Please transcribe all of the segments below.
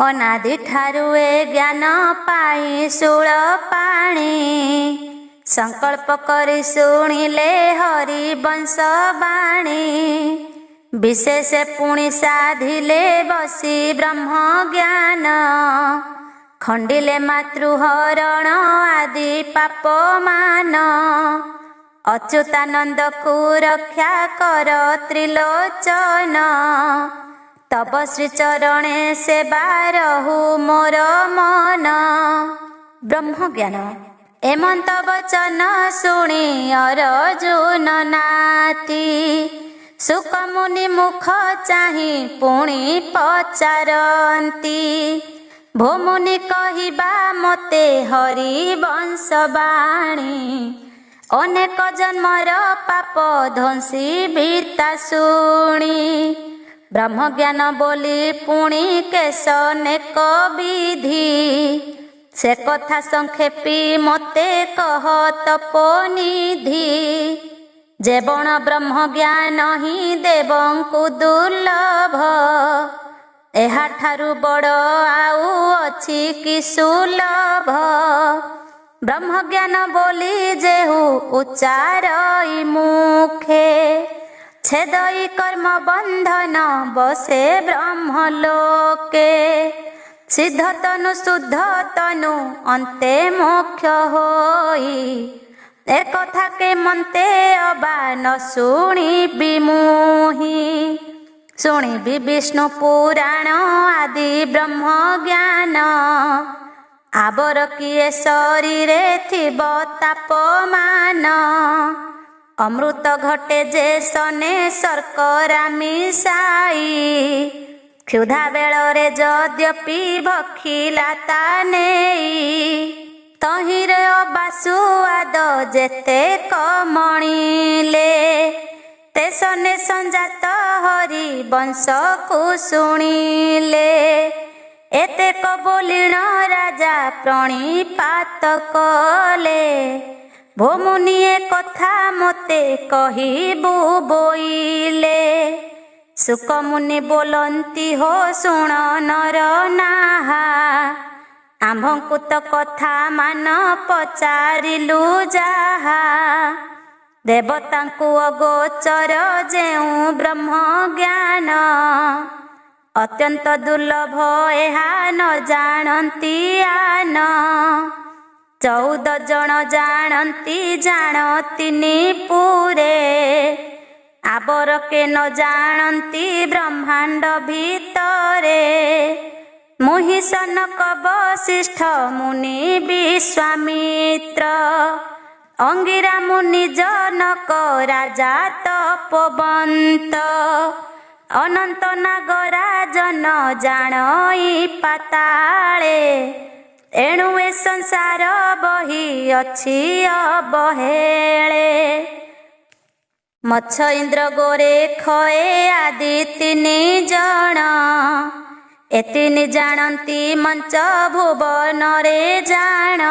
अनादि ठारु ए ज्ञान पाई शूल पाणी संकल्प करी शुणिले हरि वंश बाणी विशेष पुणी साधिले बसी ब्रह्म ज्ञान खंडिले मातृहरण आदि पाप मान अच्युतानंद को रक्षा कर त्रिलोचन तब श्री चरणे सेवा रहु मोर मन। ब्रह्म ज्ञान एमंत वचन शुणी अर्जुन नाती सुख मुनि मुख चाहि पुणी पचारती भोमुनि कहिबा मते हरि वंश बाणी अनेक जन्मर पाप ध्वंसी बीता शुणी ब्रह्म ज्ञान बोली पुणी केश नेक विधि से कथा संक्षेपी मते कह तपोनिधि जेबण ब्रह्म ज्ञान ही देवंकु दुर्लभ एहा ठारु बड़ आउ अछि कि सुलभ ब्रह्म ज्ञान बोली जेहु उच्चारई मुखे छेदई कर्म बंधन बसे ब्रह्म लोके सिद्ध तनु शुद्ध तनु अंते मोक्ष होई एक कथा के मनते अबा न शुणी विमुही शुणी भी विष्णु पुराण आदि ब्रह्म ज्ञान आबर किए शरीर थिब तापमान अमृत घटे जे सने शर्करा मिसाई क्षुधा बेଳରେ यद्यपि भखिला ता नेई तहिरे अबासुआद जेते कमणिले ते सने संजात हरि वंश को शुणिले एतेक बोलिण राजा प्रणिपात कले भोमुनिए कथा मते कहिबु बोइले सुक मुनि बोलंती हो शुण नर नाहा आम्भंकु तो कथा मान पचारिलु जाहा देवतांकु अगोचर जेउ ब्रह्म ज्ञान अत्यंत दुर्लभ एहा न जानती आन 14 जन जानती जानतीनि पुरे आबर के न जानती ब्रह्मांड भीतरे मुहि सनक वशिष्ठ मुनि विश्वामित्र अंगिरा मुनि जनक राजा तपोवंत अनंत नागराजन जानई पाताले एणु ए संसार बही अछि अबहेळे मच्छ इंद्र गोरे खए आदि 3 जन एतिनि जानती मंच भुवन रे जान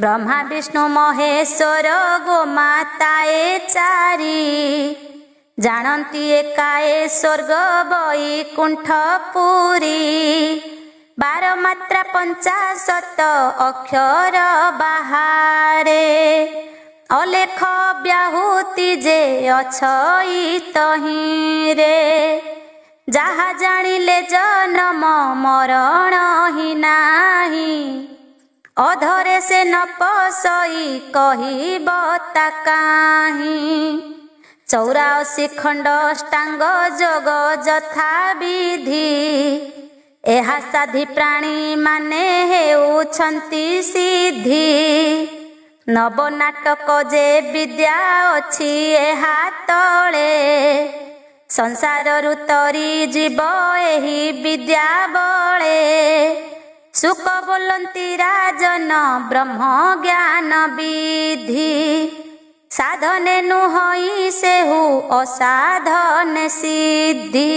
ब्रह्मा विष्णु महेश्वर गोमाताए 4 जानती एकाए स्वर्ग वैकुंठ पुरी 12 मात्रा 50 अक्षर बाहारे अलेख व्याहुति जे अछई तहिरे जहा जानिले जन्म मरण ही नाही अधरे से न पसई कहिब ता काहीं 84 खंड अष्टांग जोग जथा विधि एहा साधि प्राणी माने हेउछंती सिद्धि नव नाटक जे विद्या अछि एहा तळे संसार रुतरी जीव एही विद्या बळे सुख बोलंती राजन ब्रह्म ज्ञान विधि साधने नुहई सेहु असाधने सिद्धि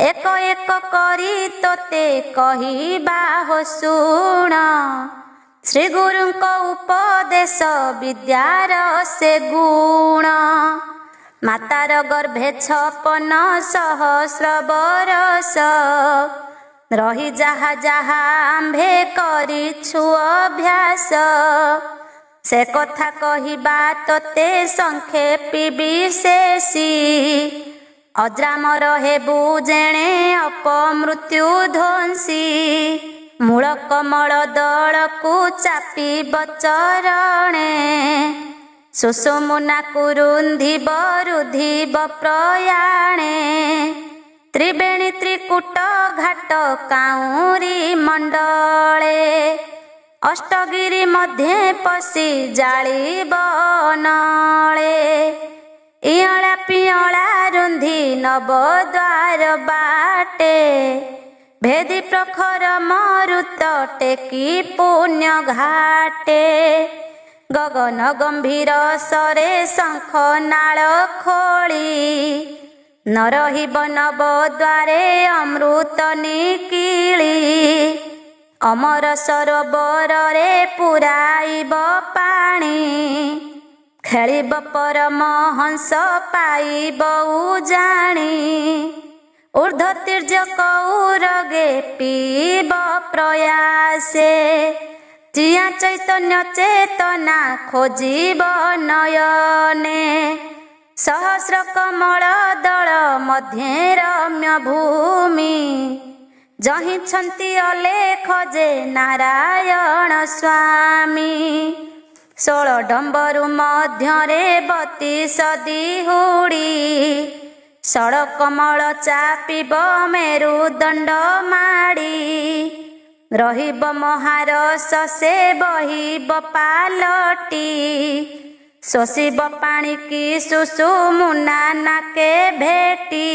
एक एक करी तोते कहिबा हो शुण श्री गुरुଙ୍କ उपदेश विद्यार से गुण मातार गर्भे 56 सहस्र बरस ରହି ଯାହା ଯାହା ଆମ୍ଭେ କରିଛୁ ଅଭ୍ୟାସ, ସେ କଥା କହିବା ତୋତେ ସଂକ୍ଷେପୀ ବିଶେଷୀ। ଅଜରାମର ହେବୁ ଯେଣେ ଅପମୃତ୍ୟୁ ଧ୍ୱଂସୀ, ମୂଳ କମଳ ଦଳକୁ ଚାପିବ ଚରଣେ, ସୁଷୁମ୍ନାକୁ ରୁନ୍ଧିବ ରୁଧିବ ପ୍ରୟାଣେ। ତ୍ରିବେଣୀ ତ୍ରିକୁଟ ଘାଟ କାଉଁରୀ ମଣ୍ଡଳେ, ଅଷ୍ଟଗିରି ମଧ୍ୟେ ପଶି ଜାଳିବ ନଳେ। ଇଅଁଳା ପିଅଁଳା ରୁନ୍ଧି ନବଦ୍ୱାର ବାଟେ, ଭେଦି ପ୍ରଖର ମରୁତ ଟେକି ପୁଣ୍ୟ ଘାଟେ। ଗଗନ ଗମ୍ଭୀର ସରେ ଶଙ୍ଖ ନାଳ ଖୋଳି, ନ ରହିବ ନବଦ୍ୱାରେ ଅମୃତ ନିକିଳି। ଅମର ସରୋବରରେ ପୁରାଇବ ପାଣି, ଖେଳିବ ପରମହଂସ ପାଇବ ଉଜାଣି। ଊର୍ଦ୍ଧ୍ୱ ତୀର୍ଯ୍ୟକ ଉରଗେ ପିଇବ ପ୍ରୟାସେ, ଚିଆଁ ଚୈତନ୍ୟ ଚେତନା ଖୋଜିବ ନୟନେ। ସହସ୍ର କମଳ ଦଳ ମଧ୍ୟେ ରମ୍ୟ ଭୂମି, ଜହିଁଛନ୍ତି ଅଲେଖ ଯେ ନାରାୟଣ ସ୍ୱାମୀ। 16 ଡମ୍ବରୁ ମଧ୍ୟରେ 32 ଦିହୁଡ଼ି, ଷଡ଼କମଳ ଚାପିବ ମେରୁଦଣ୍ଡ ମାଡ଼ି। ରହିବ ମହାରସ ସେ ବହିବ ପାଲଟି, ଶୋଷିବ ପାଣିକି ସୁଷୁମ୍ନା ନାକେ ଭେଟି।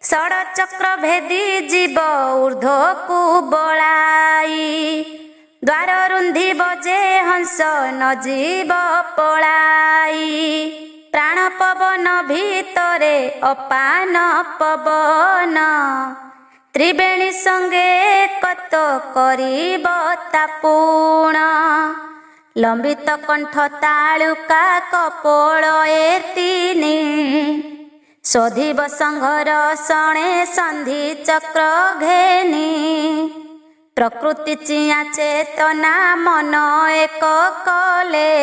ଷଡ଼ଚକ୍ର ଭେଦି ଯିବ ଊର୍ଦ୍ଧ୍ୱକୁ ବଳାଇ, ଦ୍ୱାର ରୁନ୍ଧିବ ଯେ ହଂସ ନ ଯିବ ପଳାଇ। ପ୍ରାଣ ପବନ ଭିତରେ ଅପାନ ପବନ, ତ୍ରିବେଣୀ ସଙ୍ଗେ କତ କରିବ ତାପୁଣ। ଲମ୍ବିତ କଣ୍ଠ ତାଳୁକା କପୋଳ ଏ ତିନି, ଶୋଧିବ ସଂଘର ଶଣେ ସନ୍ଧି ଚକ୍ର ଘେନି। ପ୍ରକୃତି ଚିଆଁ ଚେତନା ମନ ଏକ କଲେ,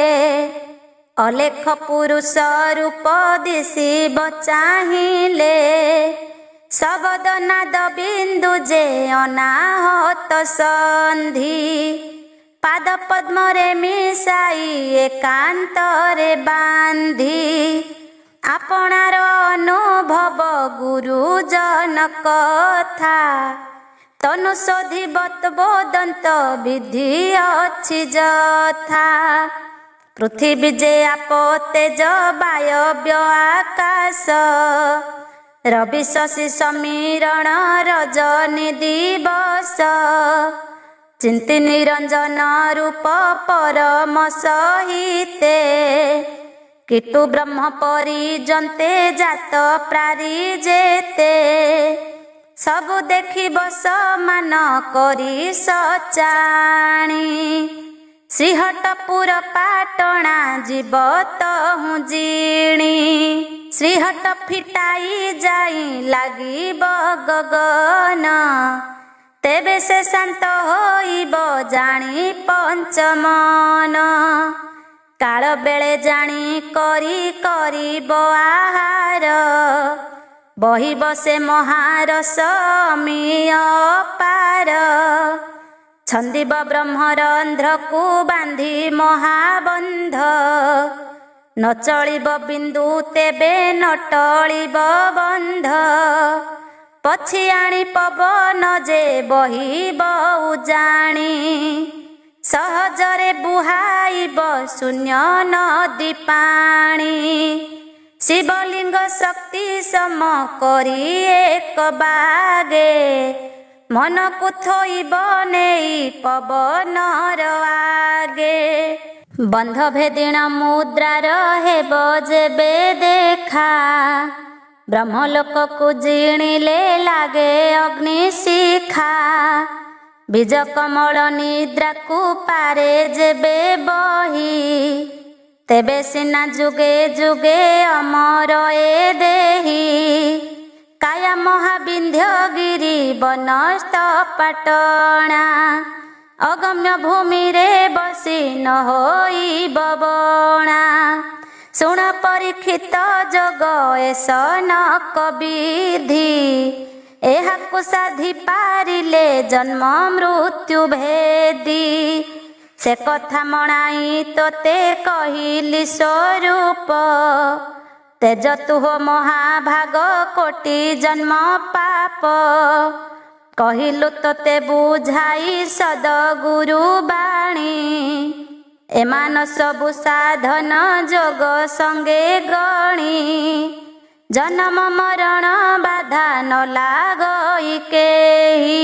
ଅଲେଖ ପୁରୁଷ ରୂପ ଦିଶିବ ଚାହିଁଲେ। ଶବଦ ନାଦ ବିନ୍ଦୁ ଯେ ଅନାହତ ସନ୍ଧି, ପାଦ ପଦ୍ମରେ ମିଶାଇ ଏକାନ୍ତରେ ବାନ୍ଧି। ଆପଣାର ଅନୁଭବ ଗୁରୁଜନ କଥା, ତନୁ ଶୋଧିବ ବୋଦନ୍ତ ବିଧି ଅଛି ଯଥା। ପୃଥିବୀ ଯେ ଆପ ତେଜ ବାୟବ୍ୟ ଆକାଶ, ରବି ଶଶି ସମୀରଣ ରଜନୀ ଦିବସ। ଚିନ୍ତି ନିରଞ୍ଜନ ରୂପ ପରମ ସହିତେ, କୀଟୁ ବ୍ରହ୍ମ ପରିଜନ୍ତେ ଜାତ ପ୍ରାରି ଯେତେ। ସବୁ ଦେଖିବ ସମାନ କରି ସଚାଣି, ଶ୍ରୀହଟ୍ଟପୁର ପାଟଣା ଯିବ ତହୁଁ ଜିଣି। ଶ୍ରୀହଟ୍ଟ ଫିଟାଇ ଯାଇ ଲାଗିବ ଗଗନ, ତେବେ ସେ ଶାନ୍ତ ହୋଇବ ଜାଣି ପଞ୍ଚମନ। କାଳ ବେଳେ ଜାଣି କରି କରିବ ଆହାର, ବହିବ ସେ ମହାରସ ଅମିୟ ପାର। ଛନ୍ଦିବ ବ୍ରହ୍ମରନ୍ଧ୍ରକୁ ବାନ୍ଧି ମହାବନ୍ଧ, ନ ଚଳିବ ବିନ୍ଦୁ ତେବେ ନ ଟଳିବ ବନ୍ଧ। ପଛି ଆଣି ପବନ ଯେ ବହିବ ଉଜାଣି, ସହଜରେ ବୁହାଇବ ଶୂନ୍ୟ ନଦୀ ପାଣି। ଶିବଲିଙ୍ଗ ଶକ୍ତି ସମ କରି ଏକ ବାଗେ, ମନକୁ ଥୋଇବ ନେଇ ପବନର ଆଗେ। ବନ୍ଧ ଭେଦିଣ ମୁଦ୍ରାର ହେବ ଯେବେ ଦେଖା, ବ୍ରହ୍ମଲୋକକୁ ଜିଣିଲେ ଲାଗେ ଅଗ୍ନି ଶିଖା। ବୀଜ କମଳ ନିଦ୍ରାକୁ ପାରେ ଯେବେ ବହି, ତେବେ ସିନା ଯୁଗେ ଯୁଗେ ଅମର ଏ ଦେହି। କାୟା महाविंध्यगिरी बनस्थ पाटणा अगम्य भूमि रे बसी न होई बबणा शुण परीक्षित जोग एस न कविधि एहाकु साधि पारिले जन्म मृत्यु भेदी से कथा मणाई तोते कहिली स्वरूप तेज तुह महाभाग कोटि जन्म पाप कहिलु तोते बुझाई सदगुरु बाणी एमान सबु साधन जोग संगे गणी जन्म मरण बाधा न लागई केही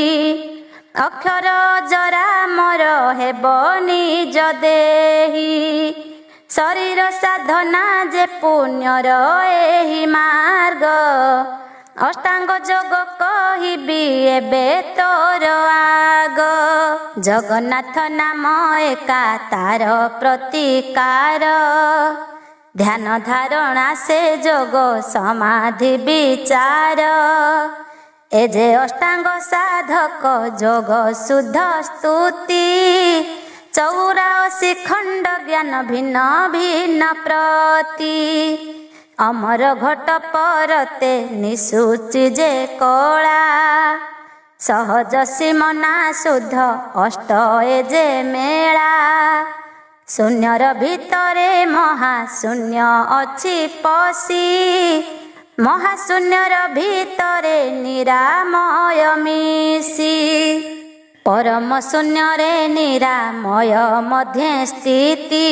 अक्षर जरा मर हेब निज देही शरीर साधना जे पुण्यर एही मार्ग अष्टांग जोग कहिबी एबे तोर आग जगन्नाथ नाम एका तार प्रतिकार ध्यान धारणा से जोग समाधि विचार ए जे अष्टांग साधक जोग शुद्ध स्तुति 84 खंड ज्ञान भिन्न भिन्न प्रति अमर घट परते निशुचि जे कला सहज सीमना शुद्ध अष्ट ए जे मेला शून्यर भितरे महाशून्य अछि पशी महाशून्यर भितरे निरामय मिशी परम शून्य रे निरामय मध्य स्थिति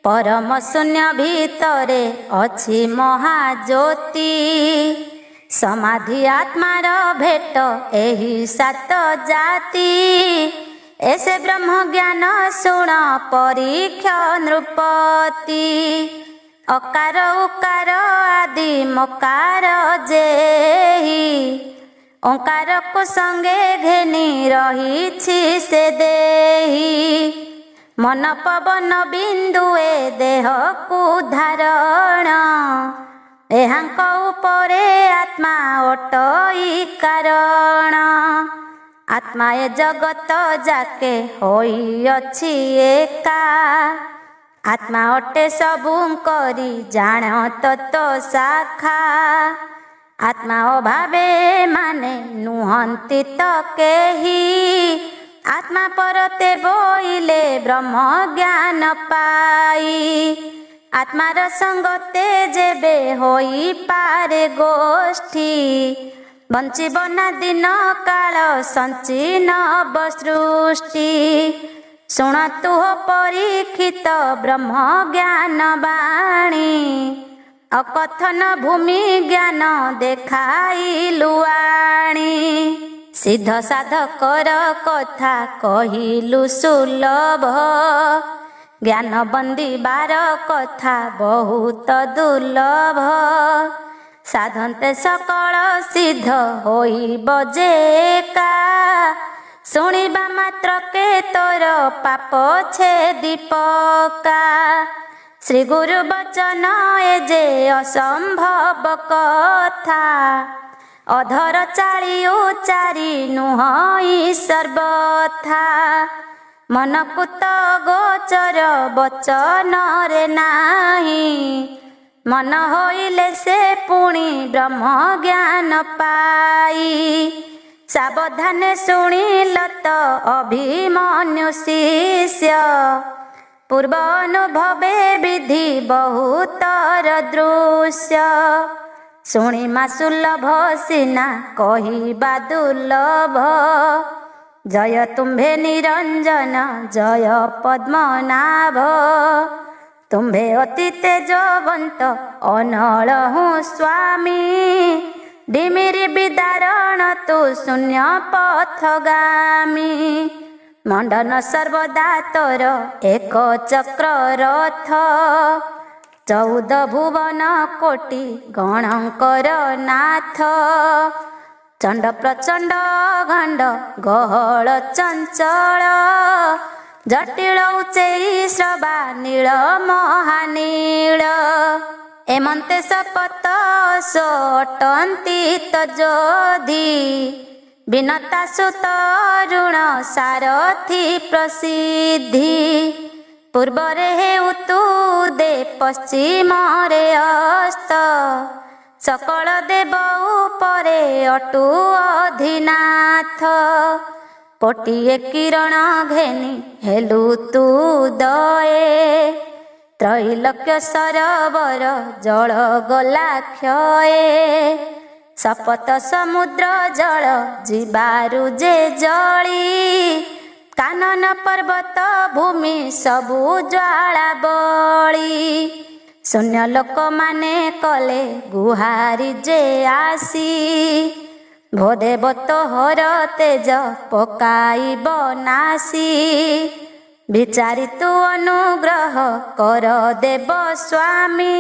परम शून्य भितरे अछि महाज्योति समाधि आत्मार भेट एही सात जाति ऐसे ब्रह्म ज्ञान शुण परीक्षा नृपति अकार उकार आदि मकार जेहि ओंकार को संगे घेनी रही से देही मन पवन बिंदुए देह को धारण एहांक उपरे आत्मा अटई कारण आत्मा ए जगत जाके होई अछि एका आत्मा अटे सबु करी जाण तत्व शाखा आत्मा अभावे माने नुहंती तो केही आत्मा परते बोइले ब्रह्म ज्ञान पाई आत्मार संगते जेबे होई पारे गोष्ठी बंचिब ना दिन काल संचीन सृष्टि शुण तुह परीक्षित ब्रह्म ज्ञान बाणी अकथन भूमि ज्ञान देखाइलु आणी सिद्ध साधकर कथा कहिलु सुलभ ज्ञान बंदिबार कथा बहुत दुर्लभ साधन्ते सकल सिद्ध होइब जे एका शुणिबा मात्र के तोर पाप छेदी पका श्री गुरु बचन ए जे असंभव कथा अधर चाली उचारी नुहई सर्वथा मन कुत गोचर बचन रे नाही मन होइले से पुणी ब्रह्म ज्ञान पाई सावधाने शुणिल तो अभिमन्यु शिष्य पूर्व अनुभवे विधि बहुतर दृश्य शुणिमा सुलभ सिना कहिबा दुर्लभ जय तुम्भे निरंजन जय पद्मनाभ तुम्भे अति तेजवंत अनल हूँ स्वामी डिमिरी विदारण तु शून्य पथगामी मंडन सर्वदा तोर एक चक्र रथ 14 भुवन कोटि गणकर नाथ चंड प्रचंड गंड गहळ चंचल जटिल उच्चै श्रवा नील महानील ଏମନ୍ତେ ଶପଥ ସଟନ୍ତି ତଯୋଧି ବିନତା ସୁତ ଋଣ ସାରଥି ପ୍ରସିଦ୍ଧି ପୂର୍ବରେ ହେଉ ତୁ ଦେ ପଶ୍ଚିମରେ ଅସ୍ତ ସକଳ ଦେବ ଉପରେ ଅଟୁ ଅଧିନାଥ କୋଟିଏ କିରଣ ଘେନି ହେଲୁ ତୁ ଦଏ ତ୍ରୈଲୋକ୍ୟ ସରୋବର ଜଳ ଗଲା କ୍ଷୟେ ଶପଥ ସମୁଦ୍ର ଜଳ ଯିବାରୁ ଯେ ଜଳି କାନନ ପର୍ବତ ଭୂମି ସବୁ ଜ୍ୱାଳା ବଳି ଶୂନ୍ୟ ଲୋକମାନେ କଲେ ଗୁହାରି ଯେ ଆସି ଭୋଦେବ ତୋହର ତେଜ ପକାଇବ ନାସି ବିଚାରି ତୁ ଅନୁଗ୍ରହ କର ଦେବ ସ୍ୱାମୀ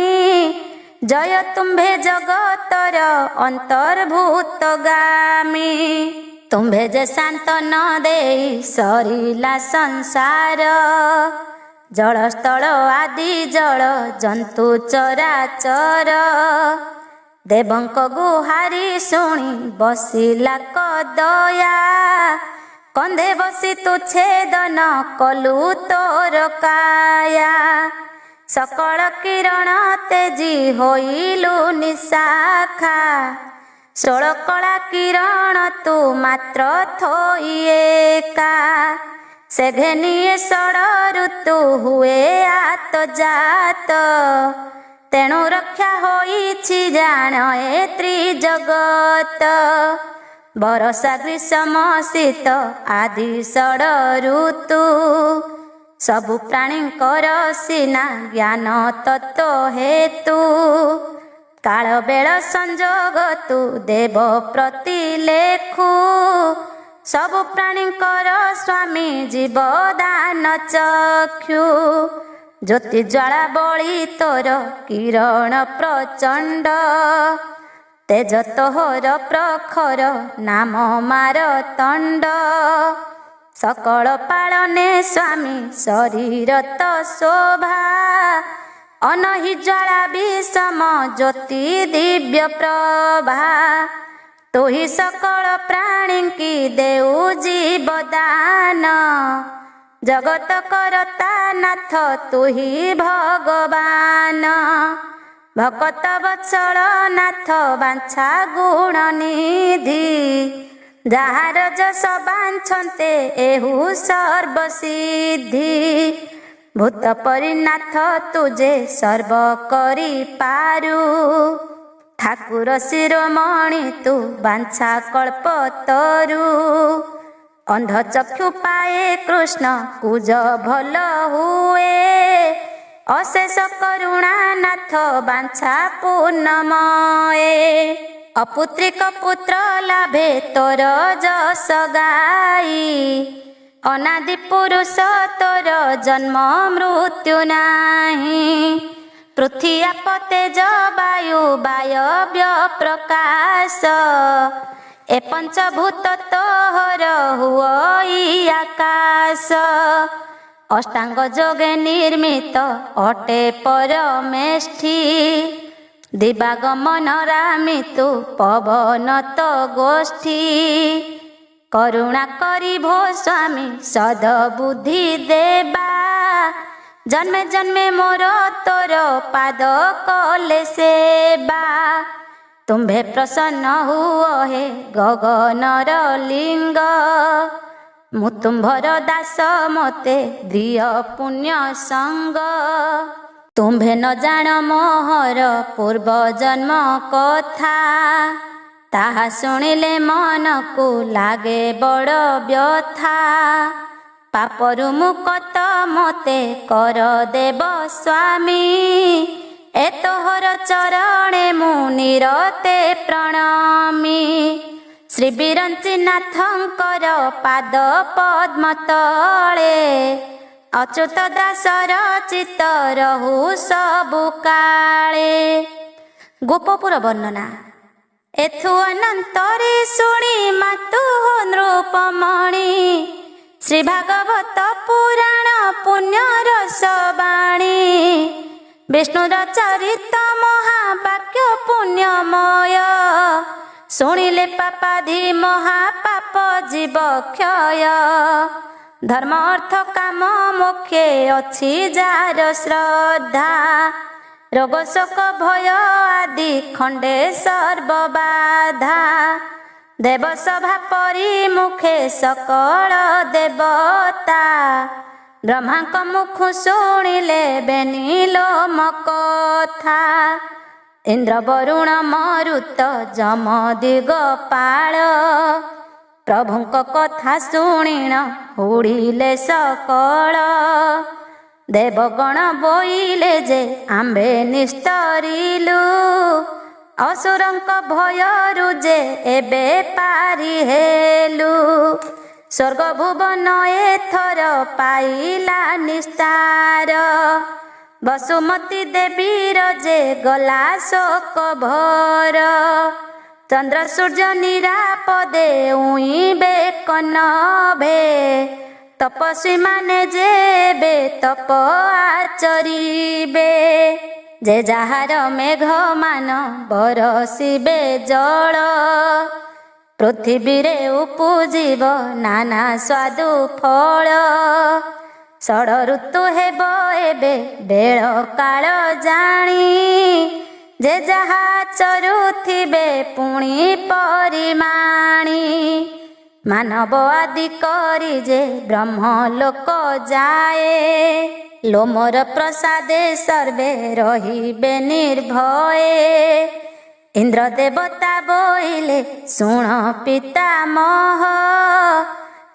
ଜୟ ତୁମ୍ଭେ ଜଗତର ଅନ୍ତର୍ଭୁତ ଗାମୀ ତୁମ୍ଭେ ଯେ ଶାନ୍ତନ ଦେଇ ସରିଲା ସଂସାର ଜଳସ୍ଥଳ ଆଦି ଜଳ ଜନ୍ତୁ ଚରାଚର ଦେବଙ୍କ ଗୁହାରି ଶୁଣି ବସିଲା କଦୟା କନ୍ଧେ ବସି ତୁ ଛେଦନ କଲୁ ତୋର କାୟା ସକଳ କିରଣ ତେଜି ହୋଇଲୁ ନିଶାଖା ଷୋଳ କଳା କିରଣ ତୁ ମାତ୍ର ଥୋଇ ଏକା ସେ ଘେନିଏ ଷଡ଼ ଋତୁ ହୁଏ ଆତଜାତ ତେଣୁ ରକ୍ଷା ହୋଇଛି ଜାଣ ଏ ତ୍ରିଜଗତ ବରଷା ଗ୍ରୀଷ୍ମ ଶୀତ ଆଦି ଷଡ଼ ଋତୁ ସବୁ ପ୍ରାଣୀଙ୍କର ସିନା ଜ୍ଞାନ ତତ୍ତ୍ୱ ହେତୁ କାଳ ବେଳ ସଂଯୋଗ ତୁ ଦେବ ପ୍ରତି ଲେଖୁ ସବୁ ପ୍ରାଣୀଙ୍କର ସ୍ୱାମୀ ଜୀବଦାନ ଚକ୍ଷୁ ଜ୍ୟୋତି ଜ୍ୱାଳା ବଳି ତୋର କିରଣ ପ୍ରଚଣ୍ଡ ତେଜ ତୋହର ପ୍ରଖର ନାମ ମାର ତଣ୍ଡ ସକଳ ପାଳନେ ସ୍ୱାମୀ ଶରୀର ତ ଶୋଭା ଅନହି ଜ୍ୱାଳା ବିଷମ ଜ୍ୟୋତି ଦିବ୍ୟ ପ୍ରଭା ତୁହି ସକଳ ପ୍ରାଣୀଙ୍କି ଦେଉ ଜୀବଦାନ ଜଗତ କରତା ନାଥ ତୁହି ଭଗବାନ ଭକତ ବତ୍ସଳ ନାଥ ବାଞ୍ଛା ଗୁଣ ନିଧି ଯାହାର ଯଶ ବାଞ୍ଛନ୍ତେ ଏହୁ ସର୍ବସିଦ୍ଧି ଭୂତ ପରିନାଥ ତୁଜେ ସର୍ବ କରିପାରୁ ଠାକୁର ଶିରୋମଣି ତୁ ବାଞ୍ଛା କଳ୍ପ ତରୁ ଅନ୍ଧ ଚକ୍ଷୁ ପାଏ କୃଷ୍ଣ କୁଜ ଭଲ ହୁଏ ଅଶେଷ କରୁଣା ନାଥ ବାଞ୍ଛା ପୂର୍ଣ୍ଣମୟେ ଅପୁତ୍ରିକ ପୁତ୍ର ଲାଭେ ତୋର ଯଶ ଗାଇ ଅନାଦି ପୁରୁଷ ତୋର ଜନ୍ମ ମୃତ୍ୟୁ ନାହିଁ ପୃଥ୍ୱୀ ଆପ ତେଜ ବାୟୁ ବାୟବ୍ୟ ପ୍ରକାଶ ଏ ପଞ୍ଚଭୂତ ତୋହର ହୁଇ ଆକାଶ ଅଷ୍ଟାଙ୍ଗ ଯୋଗେ ନିର୍ମିତ ଅଟେ ପରମେଷ୍ଠି ଦିବାଗମନ ରାମିତୁ ପବନ ତ ଗୋଷ୍ଠୀ କରୁଣା କରିଭୋ ସ୍ୱାମୀ ସଦବୁଦ୍ଧି ଦେବା ଜନ୍ମେ ଜନ୍ମେ ମୋର ତୋର ପାଦ କଲେ ସେବା ତୁମ୍ଭେ ପ୍ରସନ୍ନ ହୁଅ ହେ ଗଗନର ଲିଙ୍ଗ ମୁଁ ତୁମ୍ଭର ଦାସ ମୋତେ ଦିଅ ପୁଣ୍ୟ ସଙ୍ଗ ତୁମ୍ଭେ ନ ଜାଣ ମୋହର ପୂର୍ବ ଜନ୍ମ କଥା ତାହା ଶୁଣିଲେ ମନକୁ ଲାଗେ ବଡ଼ ବ୍ୟଥା ପାପରୁ ମୁକ୍ତ ମୋତେ କର ଦେବ ସ୍ୱାମୀ ଏ ତୋହର ଚରଣେ ମୁଁ ନିରତେ ପ୍ରଣମୀ ଶ୍ରୀ ବିରଞ୍ଚିନାଥଙ୍କର ପାଦ ପଦ୍ମ ତଳେ ଅଚ୍ୟୁତ ଦାସର ଚିତ୍ତ ରହୁ ସବୁ କାଳେ ଗୋପପୁର ବର୍ଣ୍ଣନା ଏଥୁ ଅନନ୍ତରେ ଶୁଣି ମାତୁ ନୃପମଣି ଶ୍ରୀ ଭାଗବତ ପୁରାଣ ପୁଣ୍ୟ ରସ ବାଣୀ विष्णुर चरित महावाक्य पुण्यमय शुणिले पापाधि महापाप जीव क्षय धर्म अर्थ काम मोक्षे अछि जार श्रद्धा रोग शोक भय आदि खंडे सर्वबाधा देव सभा परिमुखे सकल देवता ब्रह्मांक मुख शुणिले बेनिलो मकथा इंद्र वरुण मरुत जम दिगपाल प्रभुंक कथा शुणिण हुड़िले सकल देवगण बोइले जे आंबे निस्तरिलु असुरंक भयरु जे एबे पारी हेलु स्वर्ग भुवन एथर पाइला निस्तार वसुमती देवीर जे गला शोक भर चंद्र सूर्य निरापदे उइबे कनभे तपस्वी माने जेबे तप आचरिबे जे जाहार मेघ मान बरसिबे जल पृथ्वी रे उपजीव नाना स्वादु फल षड ऋतु हेब एबे बेळ काल जाणी जे जाहा चरुथिबे पुणी परिमाणी मानव आदि करी जे ब्रह्म लोक जाए लोमर प्रसादे सर्वे रहिबे निर्भये इंद्र देवता बोइले शुण पितामह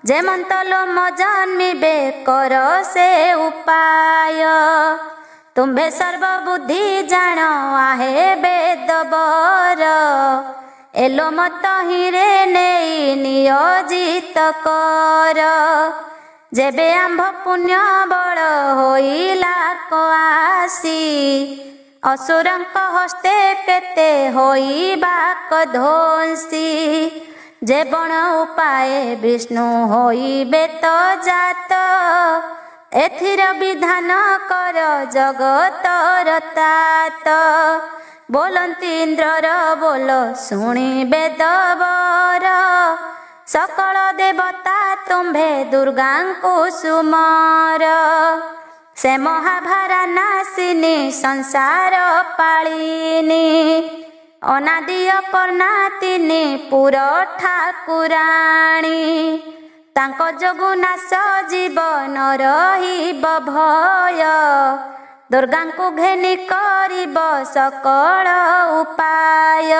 जेमंत लोम जन्मिबे कर से उपाय तुम्भे सर्वबुद्धि जाण आहे वेद बर एलो मत हिरे नेई नियोजित कर जेबे आंभ पुण्य बल होइला कआसी असुरंक हस्ते केते होइबा कध्वंसी जे बण उपाय विष्णु होइबे तो जात एथिर विधान कर जगतर तात बोलंती इंद्रर बोल शुणी बेदवर सकल देवता तुम्भे दुर्गांकु सुमर से महाभारा नासिनी संसार पालिनी अनादि अपर्णातिनी पुर ठाकुराणी तांको जोगु नाश जीवन रहिब भय दुर्गांकु घेनी करिब सकल उपाय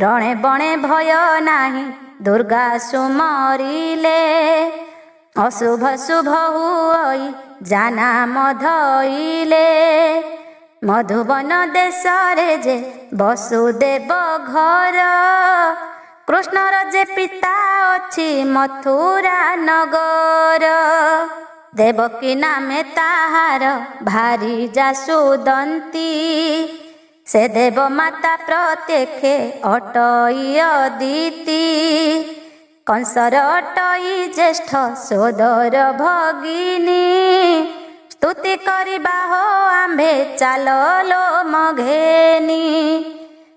रणे बणे भय नाही दुर्गा सुमरिले अशुभ शुभ हुई जाना मधइले मधुबन देश रे जे वसुदेव घर कृष्णर जे पिता अछि मथुरा नगर देवकी नामे ताहार भारी जासुदंती से देव माता प्रत्यक्षे अटई अदिति कंसर अटई ज्येष्ठ सोदर भगिनी स्तुति करिबा हो आम्भे चालो मघेनी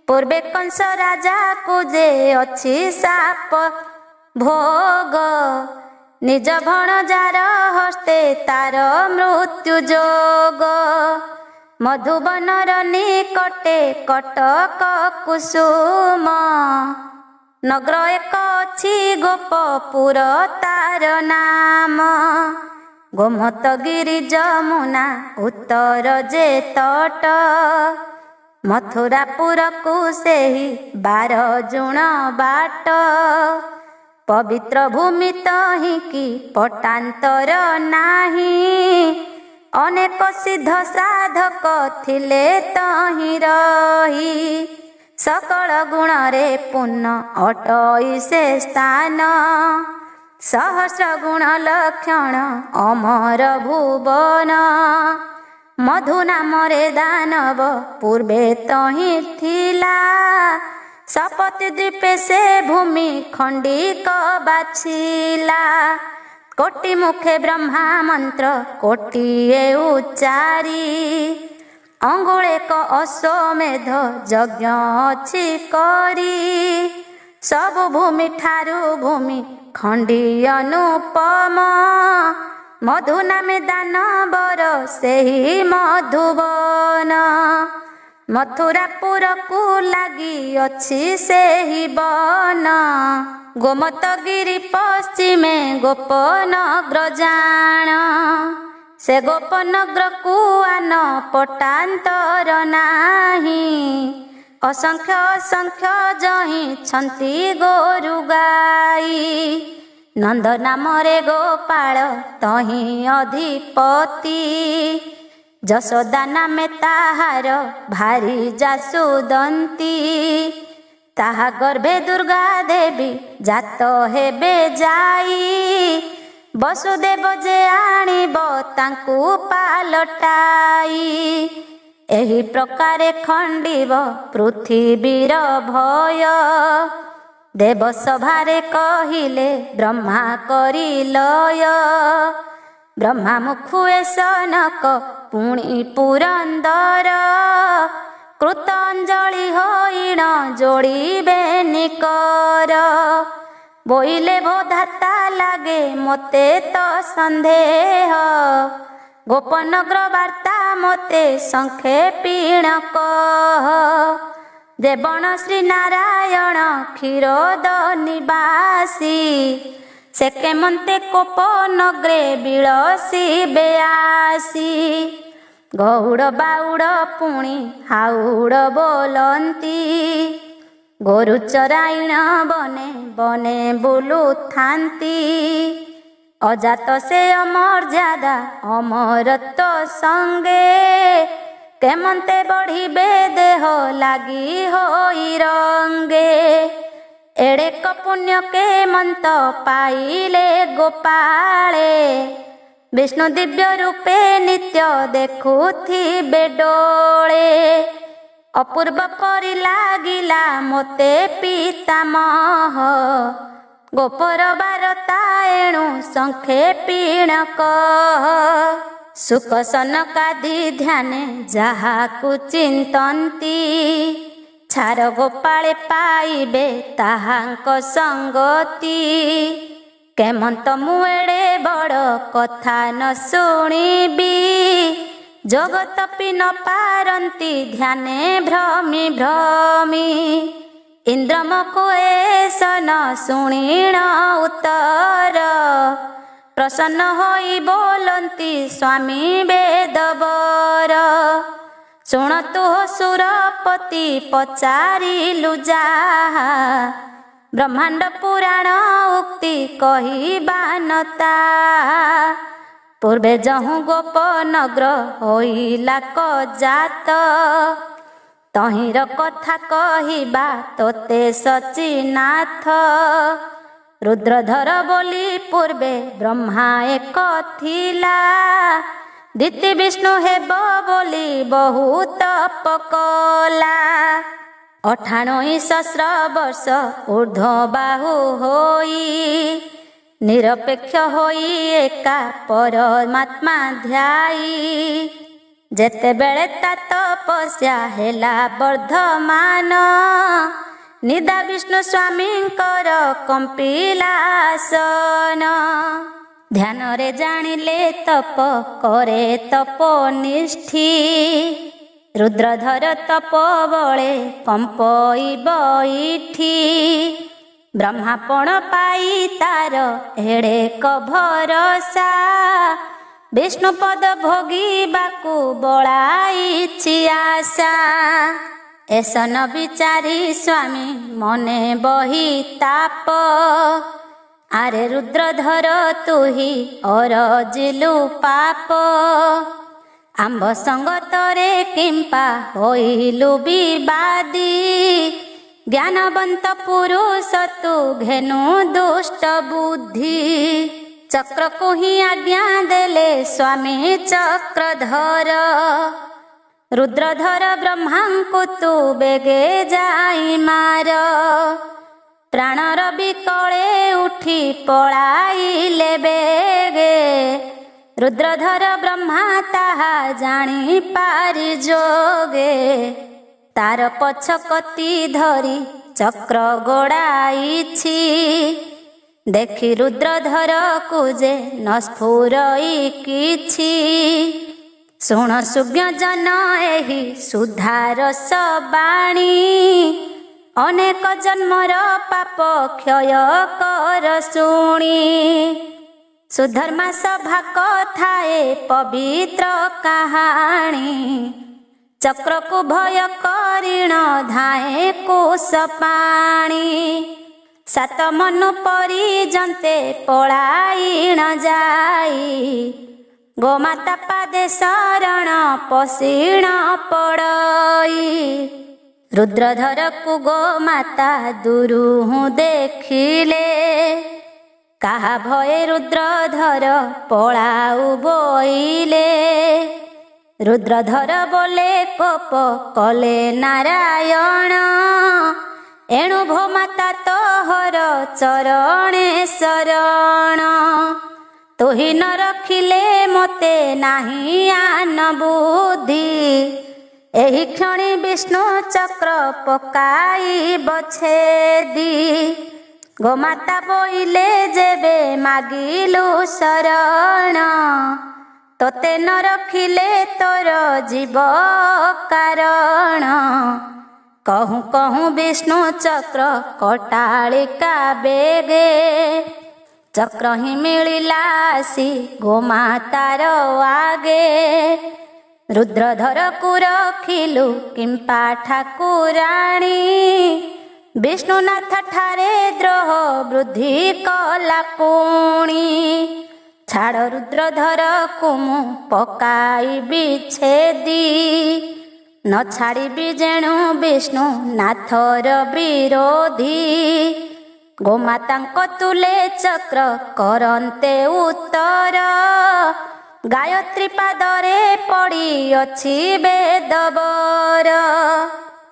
पूर्वे कंस राजा को जे अछि साप भोग निज भणजार हस्ते तार मृत्यु जोग मधुबनर निकटे कटक कुसुम नगर एक अछि गोपपुर तार नाम गोमतगिरी जमुना उत्तर जे तट मथुरापुर को सेही 12 जुण बाट पवित्र भूमि तहि की पटांतर नाही अनेक सिद्ध साधक थिले तहि रही सकल गुण रे पुण्य अटई से स्थान सहस्र गुण लक्षण अमर भुवन मधु नाम रे दानव पूर्वे तहि थिला सपति द्वीपे से भूमि खंडिक बाछिला कोटि मुखे ब्रह्मा मंत्र कोटिए उच्चारी ଅଙ୍ଗୁଳେକ ଅଶ୍ୱମେଧ ଯଜ୍ଞ ଅଛି କରି ସବୁ ଭୂମି ଠାରୁ ଭୂମି ଖଣ୍ଡି ଅନୁପମ ମଧୁ ନାମେ ଦାନବର ସେହି ମଧୁବନ ମଥୁରାପୁରକୁ ଲାଗି ଅଛି ସେହି ବନ ଗୋମତଗିରି ପଶ୍ଚିମେ ଗୋପନଗ୍ର ଜାଣ ସେ ଗୋପନଗ୍ରକୁ ଆନ ପଟାନ୍ତର ନାହିଁ ଅସଂଖ୍ୟ ଅସଂଖ୍ୟ ଜହିଁଛନ୍ତି ଗୋରୁ ଗାଈ ନନ୍ଦ ନାମରେ ଗୋପାଳ ତହିଁ ଅଧିପତି ଯଶୋଦା ନାମେ ତାହାର ଭାରି ଯାସୁଦନ୍ତୀ ତାହା ଗର୍ଭେ ଦୁର୍ଗା ଦେବୀ ଜାତ ହେବେ ଯାଇ ବସୁଦେବ ଯେ ଆଣିବ ତାଙ୍କୁ ପାଲଟାଇ ଏହି ପ୍ରକାରେ ଖଣ୍ଡିବ ପୃଥିବୀର ଭୟ ଦେବସଭାରେ କହିଲେ ବ୍ରହ୍ମା କରି ଲୟ ବ୍ରହ୍ମା ମୁଖୁଏ ସନକ ପୁଣି ପୁରନ୍ଦର କୃତାଞ୍ଜଳି ହୋଇଣ ଯୋଡ଼ିବେ ନିକର ବୋଇଲେ ବୋଧାତା ଲାଗେ ମୋତେ ତ ସନ୍ଦେହ ଗୋପନଗ୍ର ବାର୍ତ୍ତା ମୋତେ ସଂକ୍ଷେପିଣ କହ ଦେବଣ ଶ୍ରୀ ନାରାୟଣ କ୍ଷୀରୋଦ ନିବାସୀ ସେ କେମନ୍ତେ କୋପନଗ୍ରେ ବିଳସିବେ ଆସି ଗଉଡ଼ ବାଉଡ଼ ପୁଣି ହାଉଡ଼ ବୋଲନ୍ତି ଗୋରୁ ଚରାଇଣ ବନେ ବନେ ବୁଲୁଥାନ୍ତି ଅଜାତ ସେ ଅମର୍ଯ୍ୟାଦା ଅମରତ୍ୱ ସଙ୍ଗେ କେମନ୍ତେ ବଢ଼ିବେ ଦେହ ଲାଗି ହୋଇ ରଙ୍ଗେ ଏଡ଼େ ପୁଣ୍ୟ କେମନ୍ତ ପାଇଲେ ଗୋପାଳେ ବିଷ୍ଣୁ ଦିବ୍ୟ ରୂପେ ନିତ୍ୟ ଦେଖୁଥିବେ ଡୋଳେ ଅପୂର୍ବ ପରି ଲାଗିଲା ମୋତେ ପିତାମହ ଗୋପର ବାରତା ଏଣୁ ସଂକ୍ଷେପିଣ କହ ସୁକ ସନକାଦି ଧ୍ୟାନେ ଯାହାକୁ ଚିନ୍ତନ୍ତି ଛାର ଗୋପାଳେ ପାଇବେ ତାହାଙ୍କ ସଙ୍ଗତି କେମନ୍ତ ମୁଁ ଏଡ଼େ ବଡ଼ କଥା ନ ଶୁଣିବି ଜଗତପି ନ ପାରନ୍ତି ଧ୍ୟାନେ ଭ୍ରମି ଭ୍ରମି ଇନ୍ଦ୍ରମକୁ ଏସନ ଶୁଣିଣ ଉତ୍ତର ପ୍ରସନ୍ନ ହୋଇ ବୋଲନ୍ତି ସ୍ୱାମୀ ବେଦବର ଶୁଣତୁ ସୁରପତି ପଚାରିଲୁ ଯାହା ବ୍ରହ୍ମାଣ୍ଡ ପୁରାଣ ଉକ୍ତି କହିବା ନତା ପୂର୍ବେ ଯହୁଁ ଗୋପନଗ୍ର ହୋଇଲା କଜାତ ତହିଁର କଥା କହିବା ତୋତେ ସଚିନାଥ ରୁଦ୍ରଧର ବୋଲି ପୂର୍ବେ ବ୍ରହ୍ମା ଏକ ଥିଲା ଦିତି ବିଷ୍ଣୁ ହେବ ବୋଲି ବହୁତ ପକଲା 98 ବର୍ଷ ଊର୍ଦ୍ଧ୍ୱ ବାହୁ ହୋଇ ନିରପେକ୍ଷ ହୋଇ ଏକା ପରମାତ୍ମା ଧ୍ୟାଇ ଯେତେବେଳେ ତା ତପସ୍ୟା ହେଲା ବର୍ଦ୍ଧମାନ ନିଦା ବିଷ୍ଣୁ ସ୍ୱାମୀଙ୍କର କମ୍ପିଲାସନ ଧ୍ୟାନରେ ଜାଣିଲେ ତପ କରେ ତପନିଷ୍ଠି ରୁଦ୍ରଧର ତପ ବଳେ କମ୍ପଇବ ଇଠି ବ୍ରହ୍ମାପଣ ପାଇ ତାର ଏଡ଼େକ ଭରସା ବିଷ୍ଣୁ ପଦ ଭୋଗିବାକୁ ବଳାଇଛି ଆଶା ଏସନ ବିଚାରି ସ୍ୱାମୀ ମନେ ବହି ତାପ ଆରେ ରୁଦ୍ରଧର ତୁହି ଅରଜିଲୁ ପାପ ଆମ୍ବ ସଙ୍ଗତରେ କିମ୍ପା ହୋଇଲୁ ବିବାଦୀ ଜ୍ଞାନବନ୍ତ ପୁରୁଷ ତୁ ଘେନୁ ଦୁଷ୍ଟ ବୁଦ୍ଧି ଚକ୍ରକୁ ହିଁ ଆଜ୍ଞା ଦେଲେ ସ୍ୱାମୀ ଚକ୍ରଧର ରୁଦ୍ରଧର ବ୍ରହ୍ମାଙ୍କୁ ତୁ ବେଗେ ଯାଇ ମାର ପ୍ରାଣର ବିକଳେ ଉଠି ପଳାଇଲେ ବେଗେ रुद्रधर ब्रह्मा ताहा जानी पारि जोगे तार पछकती धरी चक्र गोड़ाइछि देखि रुद्रधर कुजे न स्फुरई किछि शुण सुज्ञ जन एहि सुधारस बाणी अनेक जन्मर पाप क्षय कर शुणी सुधर्मा सभा कथाए पवित्र कहानी चक्र को भय करिण धाए कुश पाणी सात मनु परी जंते पलायिण जाई गोमाता पादे शरण पशिण पड़ई रुद्रधर को गोमाता दूरु देखिले कहा भये रुद्रधर पलाऊ बोइले रुद्रधर बोले कोप कले नारायण एणु भोमाता तोहर चरणे शरण तुहि न रखिले मते नाही आन बुद्धि एहि क्षणी विष्णु चक्र पकाई बछेदी गोमाता बोइले जेबे मागिलु शरण तोते न रखिले तोर जीव कारण कहूँ कहूँ विष्णु चक्र कटालिका बेगे चक्र ही मिलिला आसी गोमातार आगे रुद्रधर को रखिलु किंपा ठाकुराणी विष्णुनाथ ठारे द्रोह वृद्धि कला पुणी छाड़ रुद्रधर को मु पकाई बिछेदी न छाड़ी जेणु विष्णु नाथर विरोधी गोमाता तुले चक्र करन्ते उत्तर गायत्री पादरे पड़ी अछि वेदवर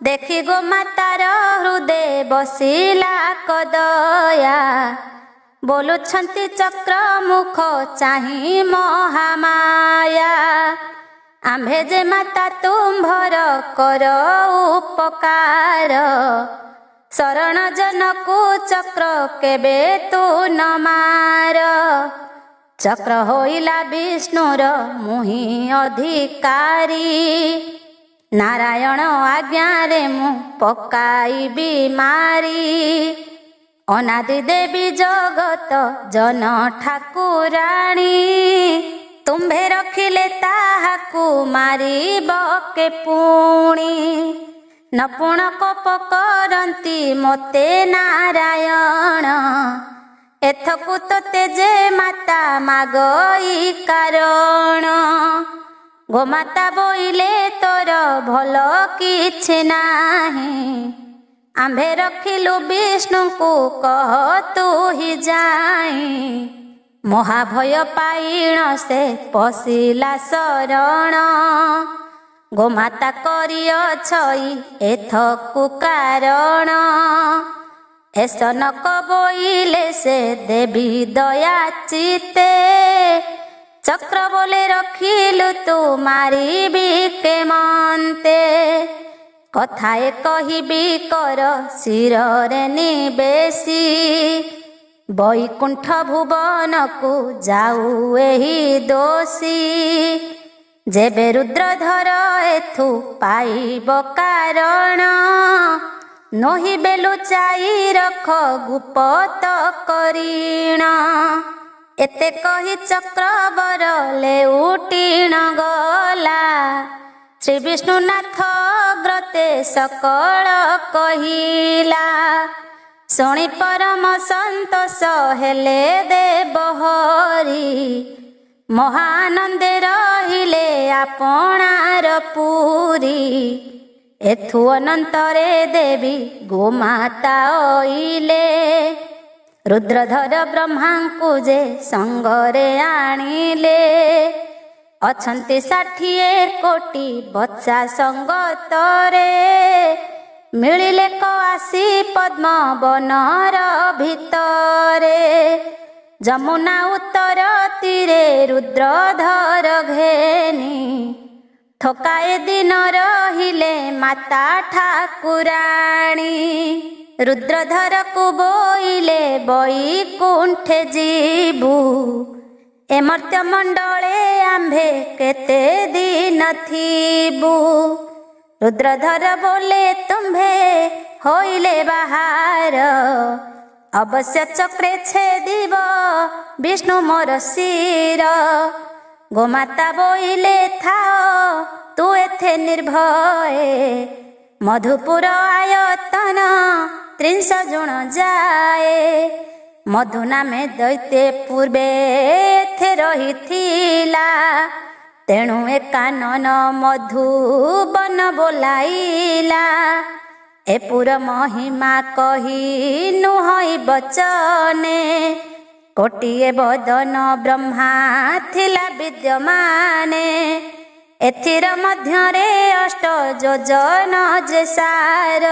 देखि गोमातार हृदय बसिला कदया बोलुछंती चक्र मुख चाही महामाया आम्भे जे माता तुम्भर कर उपकार शरण जनकु चक्र केबे तू न मार चक्र होइला विष्णुर मुहि अधिकारी नारायण आज्ञारे मु पकाइबी मारी अनादि देवी जगत जन ठाकुराणी तुम्भे रखिले ताहाकु मारिब के पुणी नपुण कोप करती मोते नारायण एथकु तोते जे माता मागई कारण गोमाता बोइले तोर भल किछि नाही आम्भे रखिलु विष्णु को कह तू ही जाई महाभय पाइण से पशिला शरण गोमाता करियछई एथकु कारण एस नक बोइले से देवी दया चिते चक्र बोले रखिलु तू मारिबी के मनते कथाए कहिबी कर शिरे निबेसी वैकुंठ भुवन को जाऊ एही दोषी जेबे रुद्रधर एथु पाइब कारण नही बेलुचाई रख गुप्त करीण एते कही चक्रवर लेउटीण गला श्री विष्णुनाथ व्रते सकल कहिला शुणी परम संतोष हेले देवहरी महानंदे रहिले आपणार पुरी एथु अनंतरे देवी गोमाता ओइले रुद्रधर ब्रह्मांकु जे संगरे आनिले अछंती 60 कोटी बच्चा संगतरे मिलिले को आसी पद्म बनर भितरे ଯମୁନା ଉତ୍ତର ତୀରେ ରୁଦ୍ରଧର ଘେନି ଠକାଏ ଦିନ ରହିଲେ ମାତା ଠାକୁରାଣୀ। ରୁଦ୍ରଧରକୁ ବୋଇଲେ ବୈକୁଣ୍ଠେ ଯିବୁ ଏ ମର୍ତ୍ତ୍ୟ ମଣ୍ଡଳେ ଆମ୍ଭେ କେତେ ଦିନ ଥିବୁ। ରୁଦ୍ରଧର ବୋଲେ ତୁମ୍ଭେ ହୋଇଲେ ବାହାର ଅବଶ୍ୟ ଚକ୍ରେ ଛେଦିବ ବିଷ୍ଣୁ ମୋର ଶିର। ଗୋମାତା ବୋଇଲେ ଥାଅ ତୁ ଏଥେ ନିର୍ଭଏ ମଧୁପୁର ଆୟତନ 300 ଜଣ ଯାଏ। ମଧୁ ନାମେ ଦୈତ୍ୟ ପୂର୍ବେ ଏଥେ ରହିଥିଲା ତେଣୁ ଏକାନନ ମଧୁବନ ବୋଲାଇଲା। ଏ ପୁର ମହିମା କହି ନୁହଇ ବଚନେ କୋଟିଏ ବଦନ ବ୍ରହ୍ମା ଥିଲା ବିଦ୍ୟମାନେ। ଏଥିର ମଧ୍ୟରେ 8 ଯୋଜନ ଯେ ସାର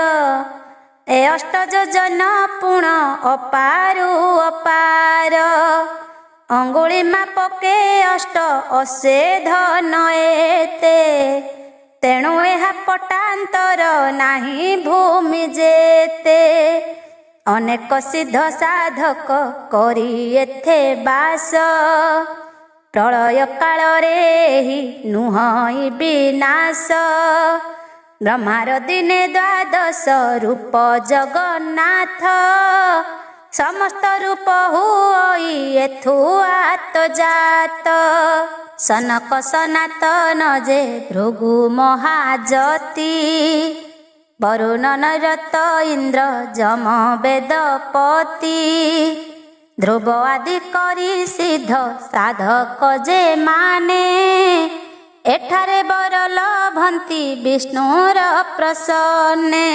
ଏ 8 ଯୋଜନ ପୁଣ ଅପାରୁ ଅପାର। ଅଙ୍ଗୁଳି ମାପକେ 8 ଅଶେଧ ନଏତେ ତେଣୁ ଏହା ପଟାନ୍ତର ନାହିଁ ଭୂମି ଯେତେ। ଅନେକ ସିଦ୍ଧ ସାଧକ କରି ଏଥେ ବାସ ପ୍ରଳୟ କାଳରେ ଏହି ନୁହଇ ବିନାଶ। ବ୍ରହ୍ମାର ଦିନେ 12 ରୂପ ଜଗନ୍ନାଥ ସମସ୍ତ ରୂପ ହୁଇ ଏଥୁ ଆତଜାତ। ସନକ ସନାତନ ଯେ ଭୃଗୁ ମହାଜତି ବରୁଣ ନରତ ଇନ୍ଦ୍ର ଯମ ବେଦପତି ଧ୍ରୁବ ଆଦି କରି ସିଦ୍ଧ ସାଧକ ଯେ ମାନେ ଏଠାରେ ବର ଲଭନ୍ତି ବିଷ୍ଣୁର ପ୍ରସନ୍ନେ।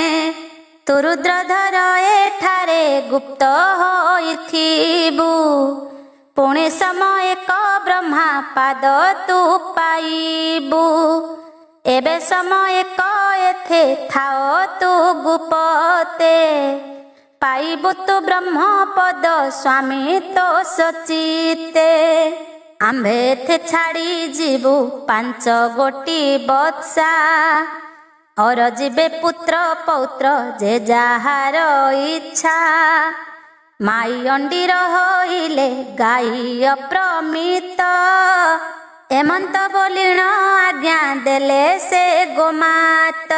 ତୁ ରୁଦ୍ରଧର ଏଠାରେ ଗୁପ୍ତ ହୋଇଥିବୁ ପୁଣି ସମୟ ବ୍ରହ୍ମା ପାଦ ତୁ ପାଇବୁ। ଏବେ ସମୟ ଏଥେ ଥାଅ ତୁ ଗୁପତେ ପାଇବୁ ତୁ ବ୍ରହ୍ମ ପଦ ସ୍ୱାମୀ ତୋ ସଚିତେ। ଆମ୍ଭେ ଏଥେ ଛାଡ଼ି ଯିବୁ 5 ଗୋଟି ବତ୍ସା ଅର ଯିବେ ପୁତ୍ର ପୌତ୍ର ଯେ ଯାହାର ଇଚ୍ଛା। ମାଇ ଅଣ୍ଡିର ହୋଇଲେ ଗାଈ ଅପ୍ରମିତ ଏମନ୍ତ ବୋଲିଣ ଆଜ୍ଞା ଦେଲେ ସେ ଗୋମାତ।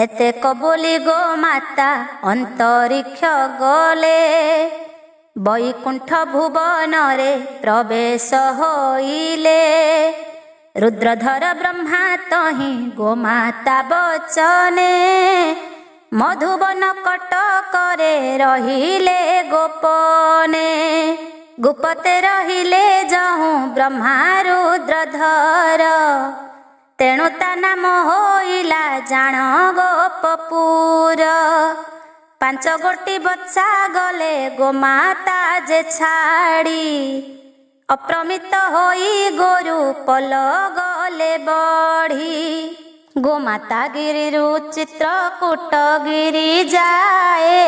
ଏତେକ ବୋଲି ଗୋମାତା ଅନ୍ତରିକ୍ଷ ଗଲେ ବୈକୁଣ୍ଠ ଭୁବନରେ ପ୍ରବେଶ ହୋଇଲେ। ରୁଦ୍ରଧର ବ୍ରହ୍ମା ତହିଁ ଗୋମାତା ବଚନେ ମଧୁବନ କଟକରେ ରହିଲେ ଗୋପନେ। ଗୁପତେ ରହିଲେ ଯହୁଁ ବ୍ରହ୍ମା ରୁଦ୍ରଧର ତେଣୁ ତା ନାମ ହୋଇଲା ଜାଣ ଗୋପପୁର। 5 ଗୋଟି ବତ୍ସା ଗଲେ ଗୋମାତା ଯେ ଛାଡ଼ି ଅପ୍ରମିତ ହୋଇ ଗୋରୁ ପଲ ଗଲେ ବଢ଼ି। ଗୋମାତା ଗିରିରୁ ଚିତ୍ରକୂଟଗିରି ଯାଏ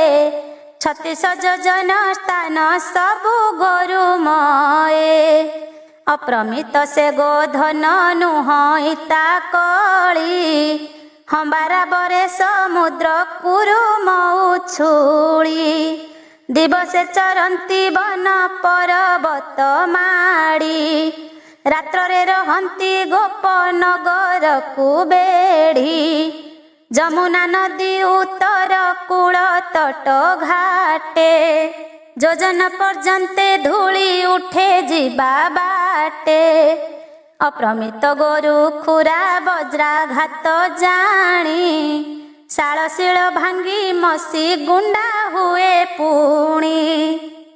36 ଯୋଜନ ସ୍ଥାନ ସବୁ ଗୋରୁମୟେ। ଅପ୍ରମିତ ସେ ଗୋଧନ ନୁହଁଇ ତା କଳି ହମ୍ବାରା ବରେ ସମୁଦ୍ର କୁରୁମ ଉଛୁଳି। ଦିବସେ ଚରନ୍ତି ବନ ପର୍ବତ ମାଡ଼ି ରାତ୍ରରେ ରହନ୍ତି ଗୋପ ନଗରକୁ ବେଢ଼ି। ଯମୁନା ନଦୀ ଉତ୍ତର କୂଳ ତଟ ଘାଟେ ଯୋଜନ ପର୍ଯ୍ୟନ୍ତେ ଧୂଳି ଉଠେ ଯିବା ବାଟେ। ଅପ୍ରମିତ ଗୋରୁ ଖୁରା ବଜ୍ରାଘାତ ଜାଣି ଶାଳଶିଳ ଭାଙ୍ଗି ମସି ଗୁଣ୍ଡା ହୁଏ ପୁଣି।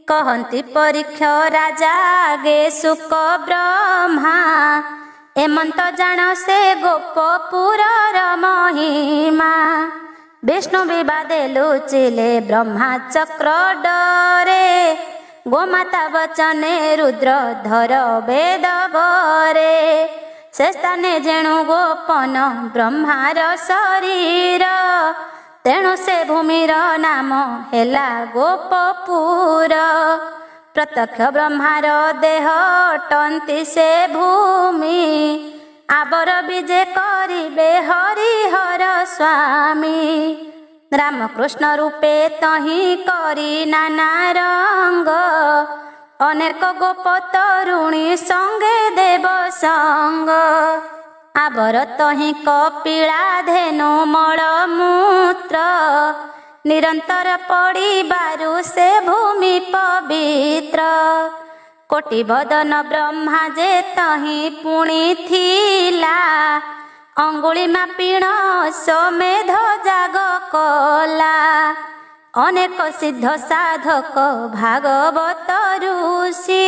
କହନ୍ତି ପରୀକ୍ଷ ରାଜା ଆଗେ ଶୁକ ବ୍ରହ୍ମା ଏମନ୍ତ ଜାଣ ସେ ଗୋପପୁରର ମହିମା। ବିଷ୍ଣୁ ବିବାଦେ ଲୁଚିଲେ ବ୍ରହ୍ମା ଚକ୍ର ଡରେ ଗୋମାତା ବଚନେ ରୁଦ୍ରଧର ବେଦ ବରେ। ସେ ସ୍ଥାନେ ଯେଣୁ ଗୋପନ ବ୍ରହ୍ମାର ଶରୀର ତେଣୁ ସେ ଭୂମିର ନାମ ହେଲା ଗୋପପୁର। प्रत्यक्ष ब्रह्मार देह टंती से भूमि आबर विजे करिबे हरिहर स्वामी रामकृष्ण रूपे तही करी नाना रंग अनेक गोप तरुणी संगे देव संग आबर तही कपिला धेनु मल मूत्र निरंतर पड़िबारु से भूमि पवित्र कोटि बदन ब्रह्मा जे तही पुणी थिला अंगुली मापिण समेध जाग कला अनेक सिद्ध साधक भागवत ऋषि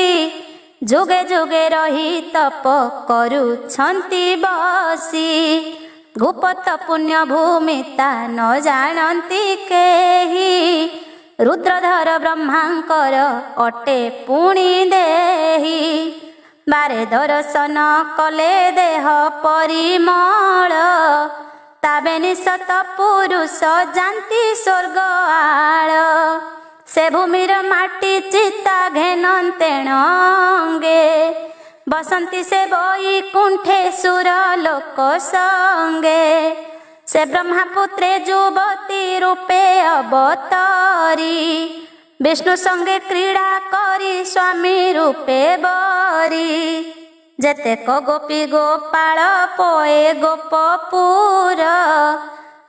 जुगे जुगे रही तप करुछंती बसी गुप्त पुण्य भूमिता न जानती केही रुद्रधर ब्रह्मांकर अटे पुणी देही बारे दर्शन कले देह परिमल ताबे निशत पुरुष जानती स्वर्ग आळ से भूमिर माटी चिता घेनतेणगे बसंती से वैकुंठे सुर लोक संगे से ब्रह्मपुत्रे जुवती रूपे अवतरी विष्णु संगे क्रीड़ा करी स्वामी रूपे बरी जेतेक गोपी गोपाल पोए गोपपुर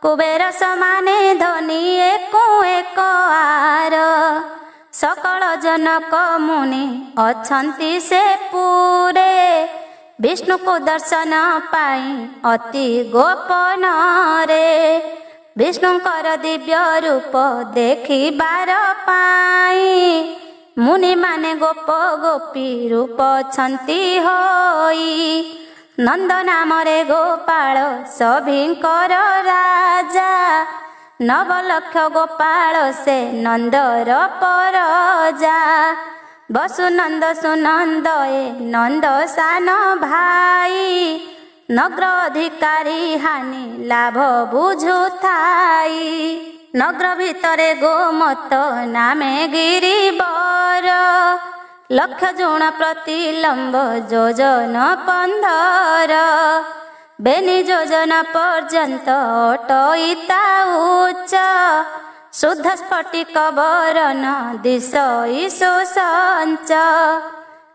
कुबेर समाने धनी एको एक आर सकल जनक मुनि अछंती से पूरे विष्णु को दर्शन पाई अति गोपन रे विष्णुकर दिव्य रूप देखिबार पाई मुनि माने गोप गोपी रूप छंती होई नंद नाम रे गोपाल सभिंकर राजा नवलक्ष गोपाल से नंदर परजा वसुनंद सुनंद ए नंद सान भाई नगर अधिकारी हानि लाभ बुझुथाई नगर भितरे गोमत नामे गिरिवर लक्ष जुण प्रतिलंब योजन 15 बेनी योजन पर्यंत अटईता उच्च शुद्ध स्फटिक वरण दिशई सुसंच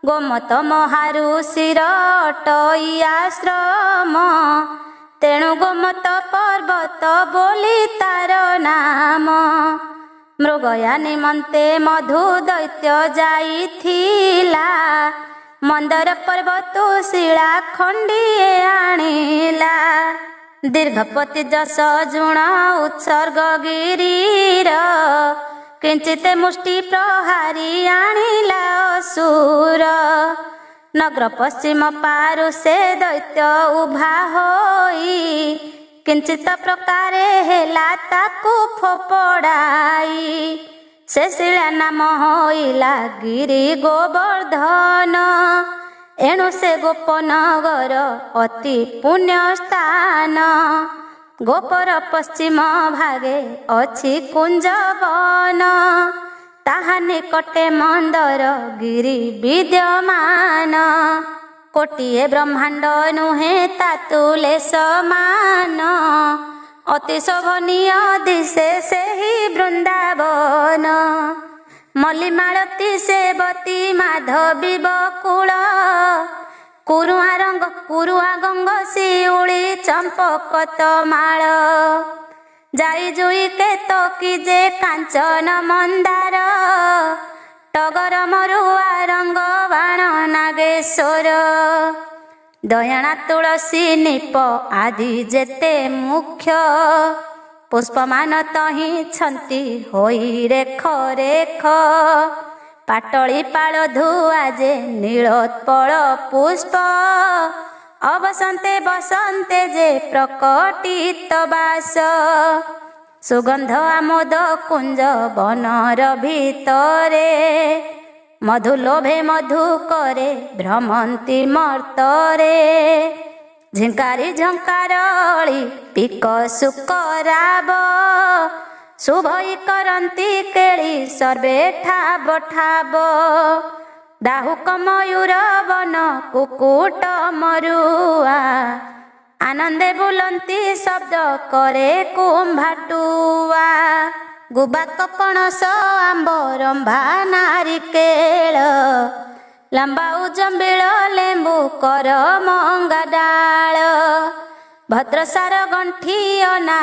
गोमत महारुषिर अटई आश्रम तेणु गोमत पर्वत बोली तार नाम मृगया निमंते मधु दैत्य जाइथिला मंदर पर्वत शिला खंडिए आनिला दीर्घपति जस जुण उत्सर्ग गिरीर किंचित मुष्टि प्रहारी आनिला असुर नगर पश्चिम पारु से दैत्य उभा होई किंचित प्रकारे हेला ताकू फोपड़ाई से शिला नाम होइला गिरी गोवर्धन एणु से गोपनगर अति पुण्य स्थान गोपर पश्चिम भागे अछि कुंजवन ताहा निकटे मंदर गिरी विद्यमान कोटिए ब्रह्मांड नुहे तातुले समान अति शोभनीय दिशे से ही वृंदावन मल्लिमालती सेवती माधवी बकुल कुरुआ रंग कुरुआ गंग शिउली चंपकत माल जाई जुई केतकी जे कांचन मंदार टगर मरुआ रंग बाण नागेश्वर दयाणा तुलसी नीप आदि जेते मुख्य पुष्पमान तही छंती होई रेख रेख पाटली पाल धुआ जे नीलोत्पल पुष्प अवसंते बसंते जे प्रकटित बास सुगंध आमोद कुंज बनर भितरे मधु लोभे मधु करे भ्रमंती मर्तरे झिंकारी झंकारली पिक सुकराब ଶୁଭଇ କରନ୍ତି କେଳି ସର୍ବେ ଠାବ ଠାବ। ଡାହୁକ ମୟୂର ବନ କୁକୁଟ ମରୁଆ, ଆନନ୍ଦେ ବୁଲନ୍ତି ଶବ୍ଦ କରେ କୁମ୍ଭାଟୁଆ। ଗୁବାକ ପଣସ ଆମ୍ବ ରମ୍ଭା ନାରିକେଳ, ଲମ୍ବାଉ ଜମ୍ବିଳ ଲେମ୍ବୁ କର ମଙ୍ଗା ଡାଳ। ଭଦ୍ରସାର ଗଣ୍ଠି ଅନା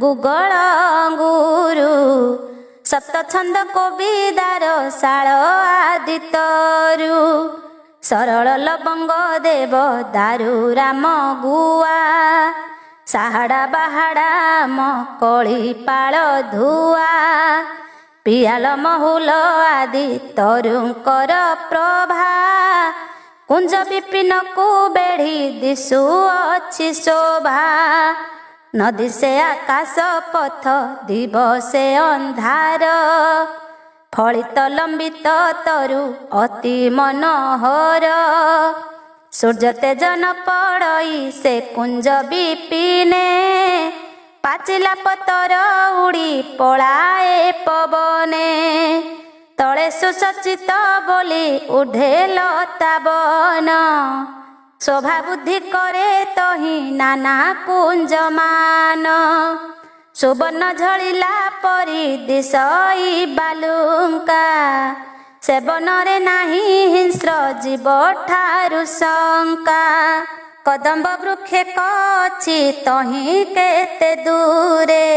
ଗୁଗଳ ଅଙ୍ଗୁରୁ, ସପ୍ତ ଛନ୍ଦ କବିଦାର ଶାଳ ଆଦି ତରୁ। ସରଳ ଲବଙ୍ଗ ଦେବ ଦାରୁ ରାମ ଗୁଆ, ସାହାଡ଼ା ବାହାଡ଼ା ମକଳି ପାଳ ଧୁଆ। ପିଆଲ ମହୁଲ ଆଦି ତରୁଙ୍କର ପ୍ରଭା, କୁଞ୍ଜ ବିପିନକୁ ବେଢ଼ି ଦିଶୁଅଛି ଶୋଭା। ନଦୀ ସେ ଆକାଶ ପଥ ଦିବସେ ଅନ୍ଧାର, ଫଳିତ ଲମ୍ବିତ ତରୁ ଅତି ମନୋହର। ସୂର୍ଯ୍ୟ ତେଜ ନ ପଡ଼ଇ ସେ କୁଞ୍ଜ ବିପିନେ, ପାଚିଲା ପତର ଉଡ଼ି ପଳାଏ ପବନେ। ତଳେ ସୁସଜ୍ଜିତ ବୋଲି ଉଢ଼େ ଲତା ବନ, ଶୋଭା ବୁଦ୍ଧି କରେ ତହିଁ ନାନା କୁଞ୍ଜମାନ। ସୁବର୍ଣ୍ଣ ଝଳିଲା ପରି ଦିଶଇ ବାଲୁଙ୍କା, ସେବନରେ ନାହିଁ ହିଂସ୍ର ଜୀବ ଠାରୁ ଶଙ୍କା। କଦମ୍ବ ବୃକ୍ଷେ କଛି ତହିଁ କେତେ ଦୂରେ,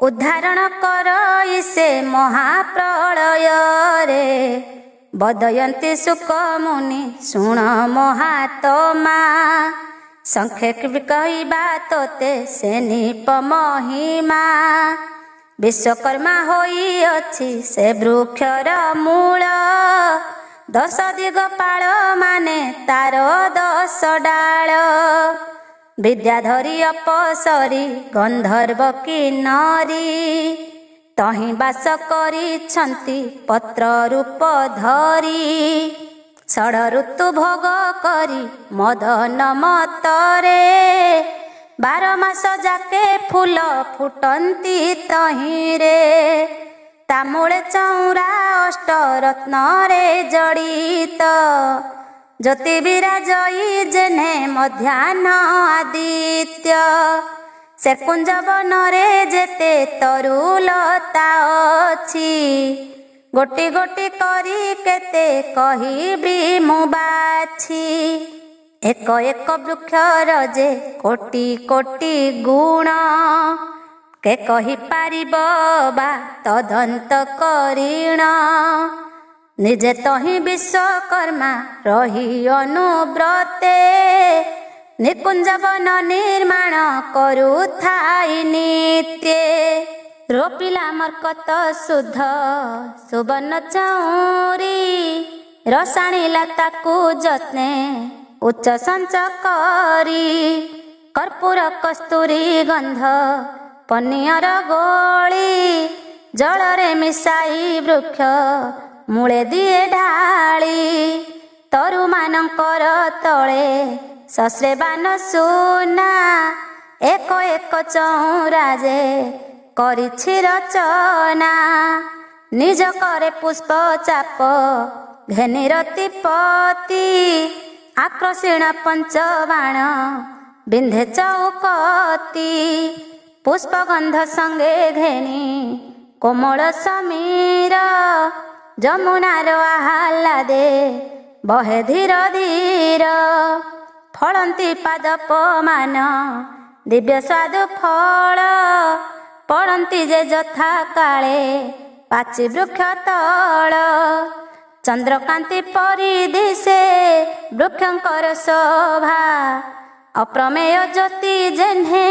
ଉଦ୍ଧାରଣ କରଇ ସେ ମହାପ୍ରଳୟରେ। ବଦୟନ୍ତୀ ଶୁକ ମୁନି ଶୁଣ ମହାତ୍ମା, ସଂକ୍ଷେ କହିବା ତୋତେ ସେ ନିପ ମହିମା। ବିଶ୍ୱକର୍ମା ହୋଇଅଛି ସେ ବୃକ୍ଷର ମୂଳ, ଦଶ ଦିଗପାଳ ମାନେ ତାର 10 ଡାଳ। ବିଦ୍ୟାଧରି ଅପସରି ଗନ୍ଧର୍ବ କିନ୍ନରୀ, ତହିଁ ବାସ କରିଛନ୍ତି ପତ୍ର ରୂପ ଧରି। ଷଡ଼ ଋତୁ ଭୋଗ କରି ମଦନ ମତରେ, 12 ମାସ ଯାକେ ଫୁଲ ଫୁଟନ୍ତି ତହିଁରେ। ତା ମୂଳେ ଚଉରା ଅଷ୍ଟରତ୍ନରେ ଜଡ଼ିତ, ଜ୍ୟୋତି ବିରାଜଇ ଯେହ୍ନେ ମଧ୍ୟାହ୍ନ ଆଦିତ୍ୟ। ସେ କୁଞ୍ଜ ବନରେ ଯେତେ ତରୁଲତା ଅଛି, ଗୋଟି ଗୋଟି କରି କେତେ କହିବି ମୁଁ ବାଛି। ଏକ ଏକ ବୃକ୍ଷର ଯେ କୋଟି କୋଟି ଗୁଣ, କେ କହିପାରିବ ବା ତଦନ୍ତ କରିଣ। ନିଜେ ତହିଁ ବିଶ୍ୱକର୍ମା ରହି ଅନୁବ୍ରତେ, ନିକୁଞ୍ଜବନ ନିର୍ମାଣ କରୁଥାଇ ନିତ୍ୟେ। ରୋପିଲା ମର୍କତ ଶୁଦ୍ଧ ସୁବର୍ଣ୍ଣ ଚଉରୀ, ରସାଣିଲା ତାକୁ ଯତ୍ନେ ଉଚ୍ଚ ସଞ୍ଚ କରି। କର୍ପୂର କସ୍ତୁରୀ ଗନ୍ଧ ପନିଅର ଗୋଳି, ଜଳରେ ମିଶାଇ ବୃକ୍ଷ ମୂଳେ ଦିଏ ଢାଳି। ତରୁମାନଙ୍କର ତଳେ ସଶ୍ରେବାନ ସୁନା, ଏକ ଏକ ଚଉରା ଯେ କରିଛି ରଚନା। ନିଜ କରେ ପୁଷ୍ପ ଚାପ ଘେନି ରତିପତି, ଆକର୍ଷଣ ପଞ୍ଚବାଣ ବିନ୍ଧେ ଚୌକତି। ପୁଷ୍ପଗନ୍ଧ ସଙ୍ଗେ ଘେନି କୋମଳ ସମୀର, ଯମୁନାର ଆହ୍ଲାଦେ ବହେ ଧୀର ଧୀର। ଫଳନ୍ତି ପାଦପମାନ ଦିବ୍ୟ ସ୍ୱାଦୁ ଫଳ, ପଡ଼ନ୍ତି ଯେ ଯଥା କାଳେ ପାଚି ବୃକ୍ଷ ତଳ। ଚନ୍ଦ୍ରକାନ୍ତି ପରି ଦିଶେ ବୃକ୍ଷଙ୍କର ଶୋଭା, ଅପ୍ରମେୟ ଜ୍ୟୋତି ଯେହ୍ନେ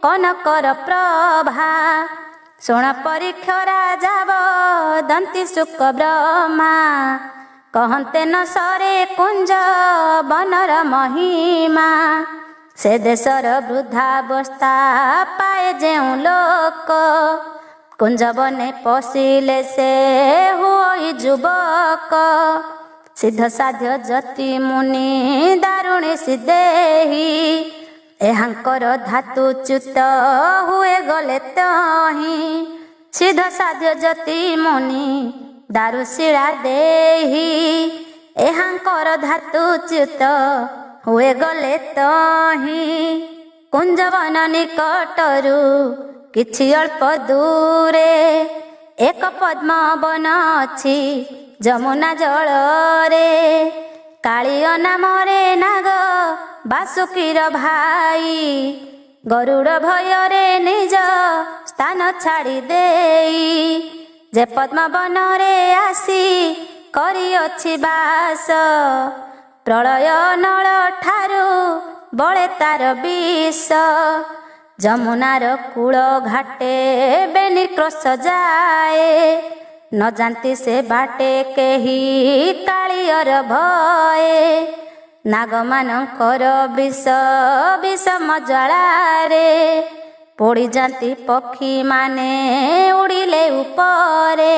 କନକର ପ୍ରଭା। ଶୁଣ ପରୀକ୍ଷରା ଯାବ ଦନ୍ତୀ ଶୁକ ବ୍ରହ୍ମା, କହନ୍ତେ ନ ସରେ କୁଞ୍ଜ ବନର ମହିମା। ସେ ଦେଶର ବୃଦ୍ଧାବସ୍ଥା ପାଏ ଯେଉଁ ଲୋକ, କୁଞ୍ଜ ବନେ ପଶିଲେ ସେ ହୁଏ ଯୁବକ। ସିଦ୍ଧ ସାଧ୍ୟ ଯତି ମୁନି ଦାରୁଣୀ ସିଦ୍ଧେହି, ଏହାଙ୍କର ଧାତୁ ଚ୍ୟୁତ ହୁଏ ଗଲେ ତହିଁ। ସିଦ୍ଧ ସାଧ୍ୟ ଜ୍ୟୋତି ମୁନି ଦାରୁଶିଳା ଦେହି ଏହାଙ୍କର ଧାତୁ ଚ୍ୟୁତ ହୁଏ ଗଲେ ତହିଁ କୁଞ୍ଜବନ ନିକଟରୁ କିଛି ଅଳ୍ପ ଦୂରେ ଏକ ପଦ୍ମବନ ଅଛି ଯମୁନା ଜଳରେ କାଳିୟ ନାମରେ ନାଗ ବାସୁକୀର ଭାଇ ଗରୁଡ଼ ଭୟରେ ନିଜ ସ୍ଥାନ ଛାଡ଼ି ଦେଇ ଯେ ପଦ୍ମବନରେ ଆସି କରିଅଛି ବାସ ପ୍ରଳୟ ନଳ ଠାରୁ ବଳେ ତାର ବିଷ ଯମୁନାର କୂଳ ଘାଟେ ବେନି କ୍ରୋଶ ଯାଏ ନ ଜାନ୍ତି ସେ ବାଟେ କେହି କାଳିୟର ଭଏ ନାଗମାନଙ୍କର ବିଷ ବିଷମ ଜ୍ୱାଳାରେ ପୋଡ଼ିଯାନ୍ତି ପକ୍ଷୀମାନେ ଉଡ଼ିଲେ ଉପରେ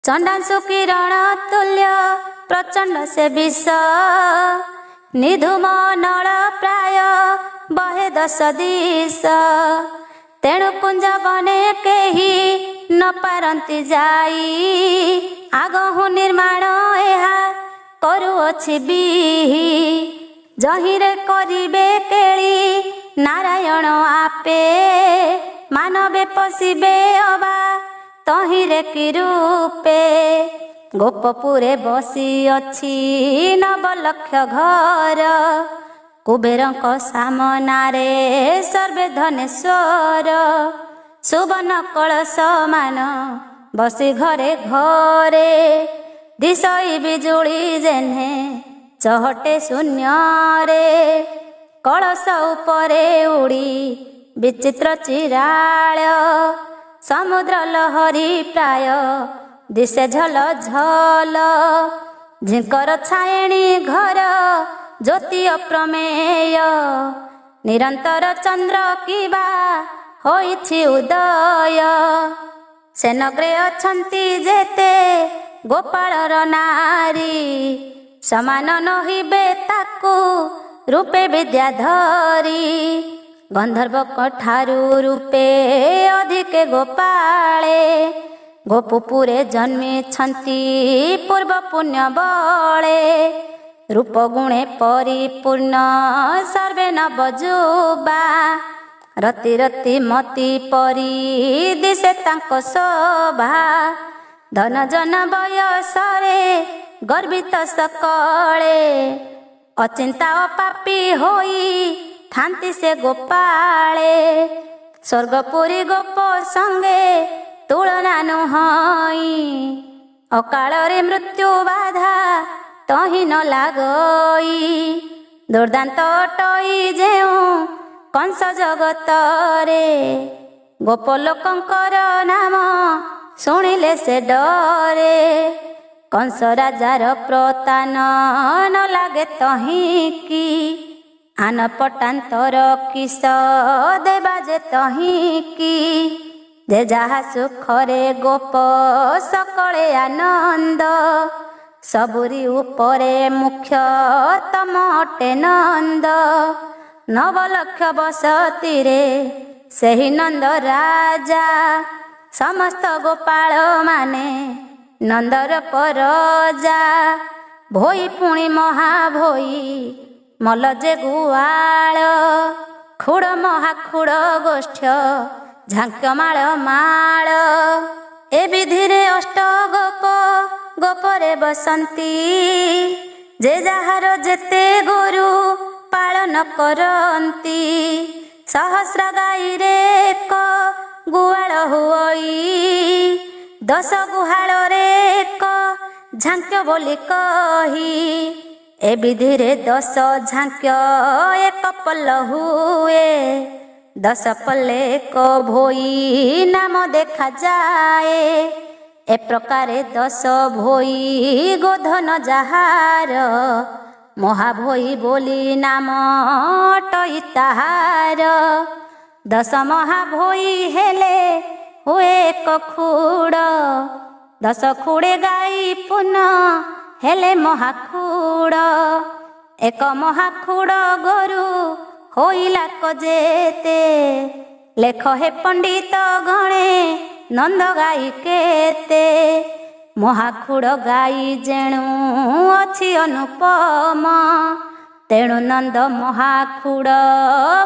ଚଣ୍ଡାଂଶୁ କିରଣ ତୁଲ୍ୟ ପ୍ରଚଣ୍ଡ ସେ ବିଷ ନିଧୁମ ନଳ ପ୍ରାୟ ବହେ 10 ଦିଶ ତେଣୁ କୁଞ୍ଜବନେ କେହି ନ ପାରନ୍ତି ଯାଇ ଆଗହୁ ନିର୍ମାଣ ଏହା କରୁଅଛି ବିହି ଯହିଁରେ କରିବେ କେଳି ନାରାୟଣ ଆପେ ମାନବେ ପଶିବେ ଅବା ତହିଁରେ କି ରୂପେ ଗୋପପୁରେ ବସିଅଛି 9 ଲକ୍ଷ ଘର କୁବେରଙ୍କ ସାମନାରେ ସର୍ବେ ଧନେଶ୍ୱର ସୁବର୍ଣ୍ଣ କଳସମାନ ବସି ଘରେ ଘରେ ଦିଶଇ ବିଜୁଳି ଯେହ୍ନେ ଚହଟେ ଶୂନ୍ୟରେ କଳସ ଉପରେ ଉଡ଼ି ବିଚିତ୍ର ଚିରାଳ ସମୁଦ୍ର ଲହରୀ ପ୍ରାୟ ଦିଶେ ଝଲ ଝଲ ଝିଙ୍କର ଛାଏଣି ଘର ଜ୍ୟୋତି ଅପ୍ରମେୟ ନିରନ୍ତର ଚନ୍ଦ୍ର କିବା ହୋଇଛି ଉଦୟ ସେନଗ୍ରେ ଅଛନ୍ତି ଯେତେ ଗୋପାଳର ନାରୀ ସମାନ ନହିବେ ତାକୁ ରୂପେ ବିଦ୍ୟାଧରୀ ଗନ୍ଧର୍ବଙ୍କ ଠାରୁ ରୂପେ ଅଧିକେ ଗୋପାଳେ ଗୋପପୁରେ ଜନ୍ମିଛନ୍ତି ପୂର୍ବ ପୁଣ୍ୟ ବଳେ ରୂପ ଗୁଣେ ପରିପୂର୍ଣ୍ଣ ସର୍ବେ ନବଯୁବା ରତି ରତି ମତି ପରି ଦିଶେ ତାଙ୍କ ଶୋଭା ଧନ ଜନ ବୟସରେ ଗର୍ବିତ ସକଳେ ଅଚିନ୍ତା ଅପାପୀ ହୋଇ ଥାନ୍ତି ସେ ଗୋପାଳେ ସ୍ୱର୍ଗପୁରୀ ଗୋପ ସଙ୍ଗେ ତୁଳନା ନୁହଁଇ ଅକାଳରେ ମୃତ୍ୟୁ ବାଧା ତହିଁ ନ ଲାଗଇ ଦୁର୍ଦାନ୍ତ ଅଟଇ ଯେଉଁ କଂସ ଜଗତରେ ଗୋପ ଲୋକଙ୍କର ନାମ ଶୁଣିଲେ ସେ ଡରେ କଂସ ରାଜାର ପ୍ରତାନ ନ ଲାଗେ ତହିଁକି ଆନ ପଟାନ୍ତର କିସ ଦେବା ଯେ ତହିଁକି ଯେ ଯାହା ସୁଖରେ ଗୋପ ସକଳେ ଆନନ୍ଦ ସବୁରି ଉପରେ ମୁଖ୍ୟ ତମ ଅଟେ ନନ୍ଦ 9 ଲକ୍ଷ ବସତିରେ ସେହି ନନ୍ଦ ରାଜା ସମସ୍ତ ଗୋପାଳ ମାନେ ନନ୍ଦର ପରଜା ଭୋଇ ପୁଣି ମହାଭୋଇ ମଲ ଯେ ଗୁଆଳ ଖୁଡ଼ ମହାଖୁଡ଼ ଗୋଷ୍ଠ ଝାଙ୍କ୍ୟମାଳ ମାଳ ଏ ବିଧିରେ ଅଷ୍ଟ ଗୋପ ଗୋପରେ ବସନ୍ତି ଯେ ଯାହାର ଯେତେ ଗୋରୁ ପାଳନ କରନ୍ତି ସହସ୍ର ଗାଈରେ ଏକ ଗୁହାଳ ହୁଅଇ 10 ଗୁହାଳରେ ଏକ ଝାଙ୍କ୍ୟ ବୋଲି କହି ଏ ବିଧିରେ 10 ଝାଙ୍କ୍ୟ ଏକ ପଲ ହୁଏ 10 ପଲେ ଏକ ଭୋଇ ନାମ ଦେଖାଯାଏ ଏ ପ୍ରକାରେ 10 ଭୋଇ ଗୋଧନ ଯାହାର ମହାଭୋଇ ବୋଲି ନାମ ଅଟଇ ତାହାର 10 ମହାଭୋଇ ହେଲେ ହୁଏ ଏକ ଖୁଡ଼ 10 ଖୁଡ଼େ ଗାଈ ପୁନ ହେଲେ ମହାଖୁଡ଼ ଏକ ମହାଖୁଡ଼ ଗୋରୁ ହୋଇଲା ଯେତେ ଲେଖ ହେ ପଣ୍ଡିତ ଗଣେ ନନ୍ଦ ଗାଈ କେତେ। ମହାଖୁଡ଼ ଗାଈ ଯେଣୁ ଅଛି ଅନୁପମ, ତେଣୁ ନନ୍ଦ ମହାଖୁଡ଼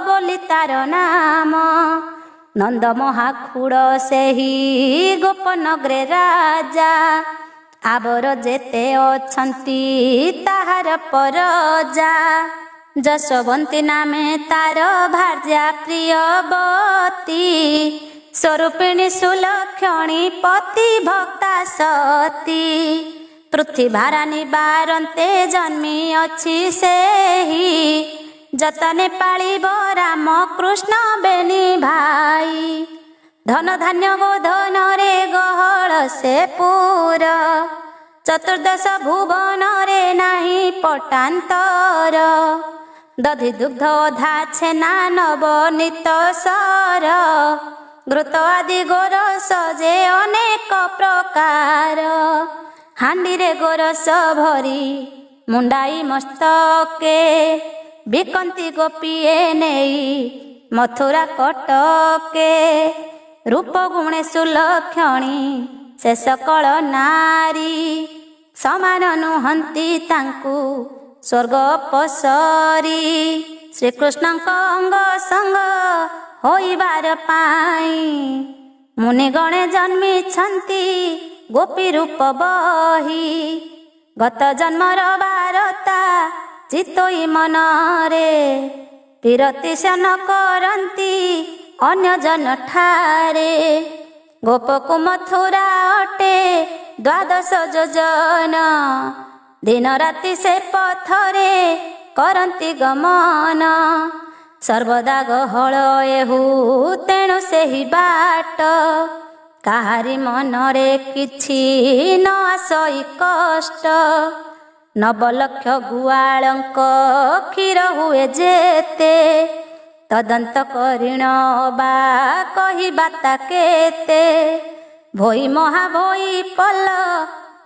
ବୋଲି ତାର ନାମ। ନନ୍ଦ ମହାଖୁଡ଼ ସେହି ଗୋପନଗରେ ରାଜା, ଆବର ଯେତେ ଅଛନ୍ତି ତାହାର ପରଜା। ଯଶୋବନ୍ତୀ ନାମେ ତାର ଭାର୍ଯ୍ୟା ପ୍ରିୟବତୀ, ସ୍ୱରୂପିଣୀ ସୁଲକ୍ଷଣୀ ପତି ଭକ୍ତା ସତୀ। ପୃଥିବାରାନୀ ବାରନ୍ତେ ଜନ୍ମି ଅଛି ସେହି, ଯତନେ ପାଳିବ ରାମ କୃଷ୍ଣ ବେନି ଭାଇ। ଧନ ଧାନ୍ୟ ଗୋଧନରେ ଗହଳ ସେ ପୁର, ଚତୁର୍ଦଶ ଭୁବନରେ ନାହିଁ ପଟାନ୍ତର। ଦଧି ଦୁଗ୍ଧ ଅଧା ଛେନା ନବନୀତ ସର, ଘୃତ ଆଦି ଗୋରସ ଯେ ଅନେକ ପ୍ରକାର। ହାଣ୍ଡିରେ ଗୋରସ ଭରି ମୁଣ୍ଡାଇ ମସ୍ତକେ, ବିକନ୍ତି ଗୋପୀଏ ନେଇ ମଥୁରା କଟକେ। ରୂପ ଗୁଣେ ସୁଲକ୍ଷଣୀ ସେ ସକଳ ନାରୀ, ସମାନ ନୁହନ୍ତି ତାଙ୍କୁ ସ୍ୱର୍ଗ ଅପସରି। ଶ୍ରୀକୃଷ୍ଣଙ୍କ ଅଙ୍ଗ ସଙ୍ଗ ହୋଇବାର ପାଇଁ, ମୁନିଗଣେ ଜନ୍ମିଛନ୍ତି ଗୋପୀ ରୂପ ବହି। ଗତ ଜନ୍ମର ବାରତା ଚିତୋଇ ମନରେ, ବିରତି ଶୟନ କରନ୍ତି ଅନ୍ୟ ଜନ ଠାରେ। ଗୋପକୁ ମଥୁରା ଅଟେ ଦ୍ୱାଦଶ ଯୋଜନ, ଦିନ ରାତି ସେ ପଥରେ କରନ୍ତି ଗମନ। ସର୍ବଦା ଗହଳ ଏହୁ ତେଣୁ ସେହି ବାଟ, କାହାରି ମନରେ କିଛି ନ ଆସଇ କଷ୍ଟ। ନବଲକ୍ଷ ଗୁଆଳଙ୍କ କ୍ଷୀର ହୁଏ ଯେତେ, ତଦନ୍ତ କରିଣ ବା କହିବା ତା କେତେ। ଭୋଇ ମହାଭୋଇ ପଲ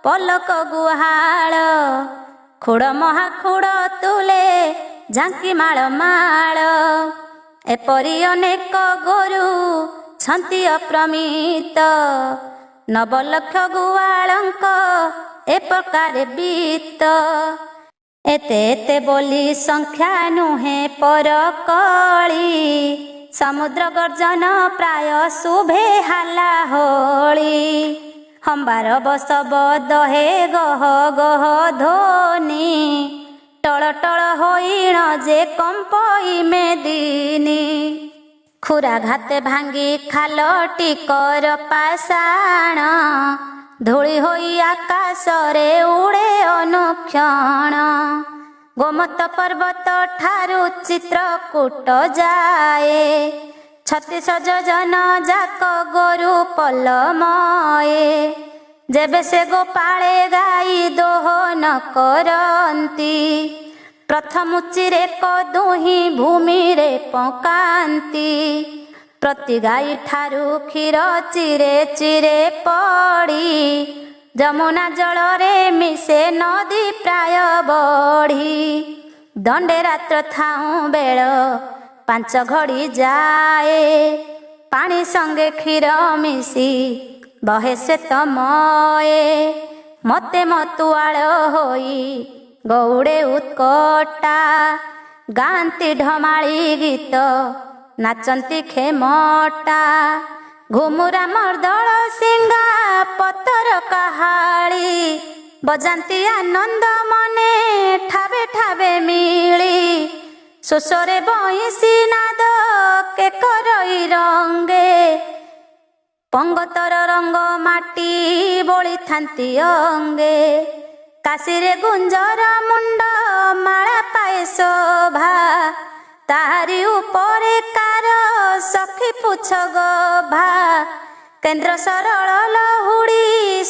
ପଲକ ଗୁହାଳ, ଖୁଡ଼ ମହାଖୁଡ଼ ତୁଲେ ଝାଙ୍କି ମାଳ ମାଳ। ଏପରି ଅନେକ ଗୋରୁ ଛନ୍ତି ଅପ୍ରମିତ, ନବଲକ୍ଷ ଗୁଆଳଙ୍କ ଏ ପ୍ରକାରେ ବିତ। ଏତେ ଏତେ ବୋଲି ସଂଖ୍ୟା ନୁହେଁ ପର କଳି, ସମୁଦ୍ର ଗର୍ଜନ ପ୍ରାୟ ଶୁଭେ ହାଲା ହୋଳି। ହମ୍ବାର ବସବ ଦହେ ଗହ ଗହ ଧ୍ୱନି, ଟଳ ଟଳ ହୋଇଣ ଯେ କମ୍ପଇ ମେଦିନୀ। ଖୁରା ଘାତେ ଭାଙ୍ଗି ଖାଲଟି କର ପାଷାଣ, ଧୂଳି ହୋଇ ଆକାଶରେ ଉଡ଼େ ଅନୁକ୍ଷଣ। ଗୋମତ ପର୍ବତ ଠାରୁ ଚିତ୍ରକୂଟ ଯାଏ, 36 ଯୋଜନ ଯାକ ଗୋରୁ ପଲମଏ। ଯେବେ ସେ ଗୋପାଳେ ଗାଈ ଦୋହନ କରନ୍ତି, ପ୍ରଥମୁଚିରେ କଦୁହିଁ ଭୂମିରେ ପକାନ୍ତି। ପ୍ରତି ଗାଈ ଠାରୁ କ୍ଷୀର ଚିରେ ଚିରେ ପଡ଼ି, ଯମୁନା ଜଳରେ ମିଶେ ନଦୀ ପ୍ରାୟ ବଢ଼ି। ଦଣ୍ଡେ ରାତ୍ର ଥାଉଁ ବେଳ 5 ଘଡ଼ି ଯାଏ, ପାଣି ସଙ୍ଗେ କ୍ଷୀର ମିଶି ବହେ ଶ୍ଵେତମୟେ। ମତେ ମତୁଆଳ ହୋଇ ଗଉଡ଼େ ଉତ୍କଟା, ଗାଆନ୍ତି ଢମାଳି ଗୀତ ନାଚନ୍ତି ଖେମଟା। ଘୁମୁରା ମର୍ଦଳ ସିଙ୍ଗା ପତର କାହାଳି, ବଜାନ୍ତି ଆନନ୍ଦ ମନେ ଠାବେ ଠାବେ ମିଳି। ଶୋଷରେ ବଇଁଶୀ ନାଦ କେକରଇ ରଙ୍ଗେ, ପଙ୍ଗତର ରଙ୍ଗ ମାଟି ବୋଳିଥାନ୍ତି ଅଙ୍ଗେ। କାଶୀରେ ଗୁଞ୍ଜର ମୁଣ୍ଡ ମାଳା ପାଏ ଶୋଭା, ତାହାରି ଉପରେ କାର ସଖୀ ପୁଛ ଗଭା। କେନ୍ଦ୍ର ସରଳ ଲହୁଡ଼ି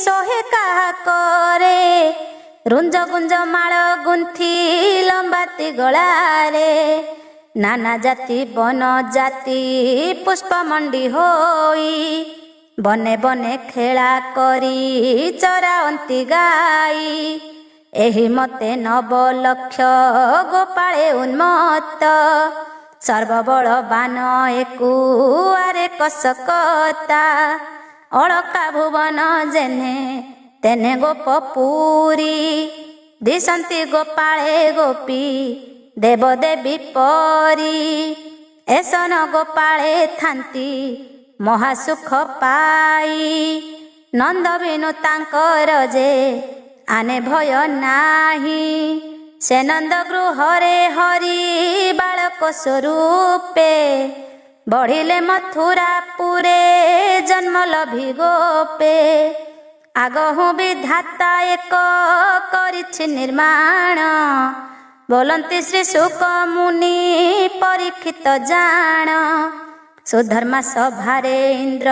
ଶୋହେ କାହା କରେ, ରୁଞ୍ଜ ଗୁଞ୍ଜ ମାଳ ଗୁନ୍ଥି ଲମ୍ବାତି ଗଳାରେ। ନାନା ଜାତି ବନ ଜାତି ପୁଷ୍ପମଣ୍ଡି ହୋଇ, ବନେ ବନେ ଖେଳା କରି ଚରାଅନ୍ତି ଗାଈ। ଏହି ମତେ ନବଲକ୍ଷ ଗୋପାଳେ ଉନ୍ମତ୍ତ, ସର୍ବବଳବାନ ଏକୁ ଆରେ କସକତା। ଅଳକା ଭୁବନ ଯେନେ ତେନେ ଗୋପ ପୁରୀ ଦିଶନ୍ତି ଗୋପାଳେ ଗୋପୀ ଦେବଦେବୀ ପରି ଏସନ ଗୋପାଳେ ଥାନ୍ତି ମହାସୁଖ ପାଇ ନନ୍ଦ ବିନୁ ତାଙ୍କର ଯେ ଆନେ ଭୟ ନାହିଁ ସେ ନନ୍ଦ ଗୃହରେ ହରି ବାଳକ ସ୍ୱରୂପେ ବଢ଼ିଲେ ମଥୁରାପୁରେ ଜନ୍ମ ଲଭି ଗୋପେ ଆଗହୁ ବିଧାତା ଏକ କରିଛି ନିର୍ମାଣ ବୋଲନ୍ତି ଶ୍ରୀ ଶୁକ ମୁନି ପରୀକ୍ଷିତ ଜାଣ ସୁଧର୍ମା ସଭାରେ ଇନ୍ଦ୍ର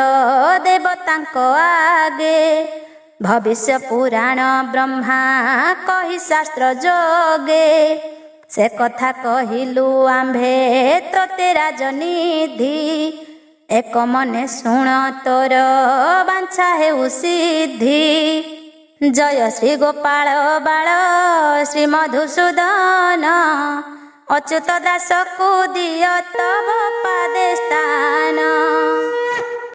ଦେବତାଙ୍କ ଆଗେ ଭବିଷ୍ୟ ପୁରାଣ ବ୍ରହ୍ମା କହି ଶାସ୍ତ୍ର ଯୋଗେ ସେ କଥା କହିଲୁ ଆମ୍ଭେ ତୋତେ ରାଜନିଧି ଏକ ମନେ ଶୁଣ ତୋର ବାଞ୍ଛା ହେଉ ସିଦ୍ଧି ଜୟ ଶ୍ରୀ ଗୋପାଳ ବାଳ ଶ୍ରୀ ମଧୁସୂଦନ ଅଚ୍ୟୁତ ଦାସକୁ ଦିଅ ତବ ପାଦେ ସ୍ଥାନ।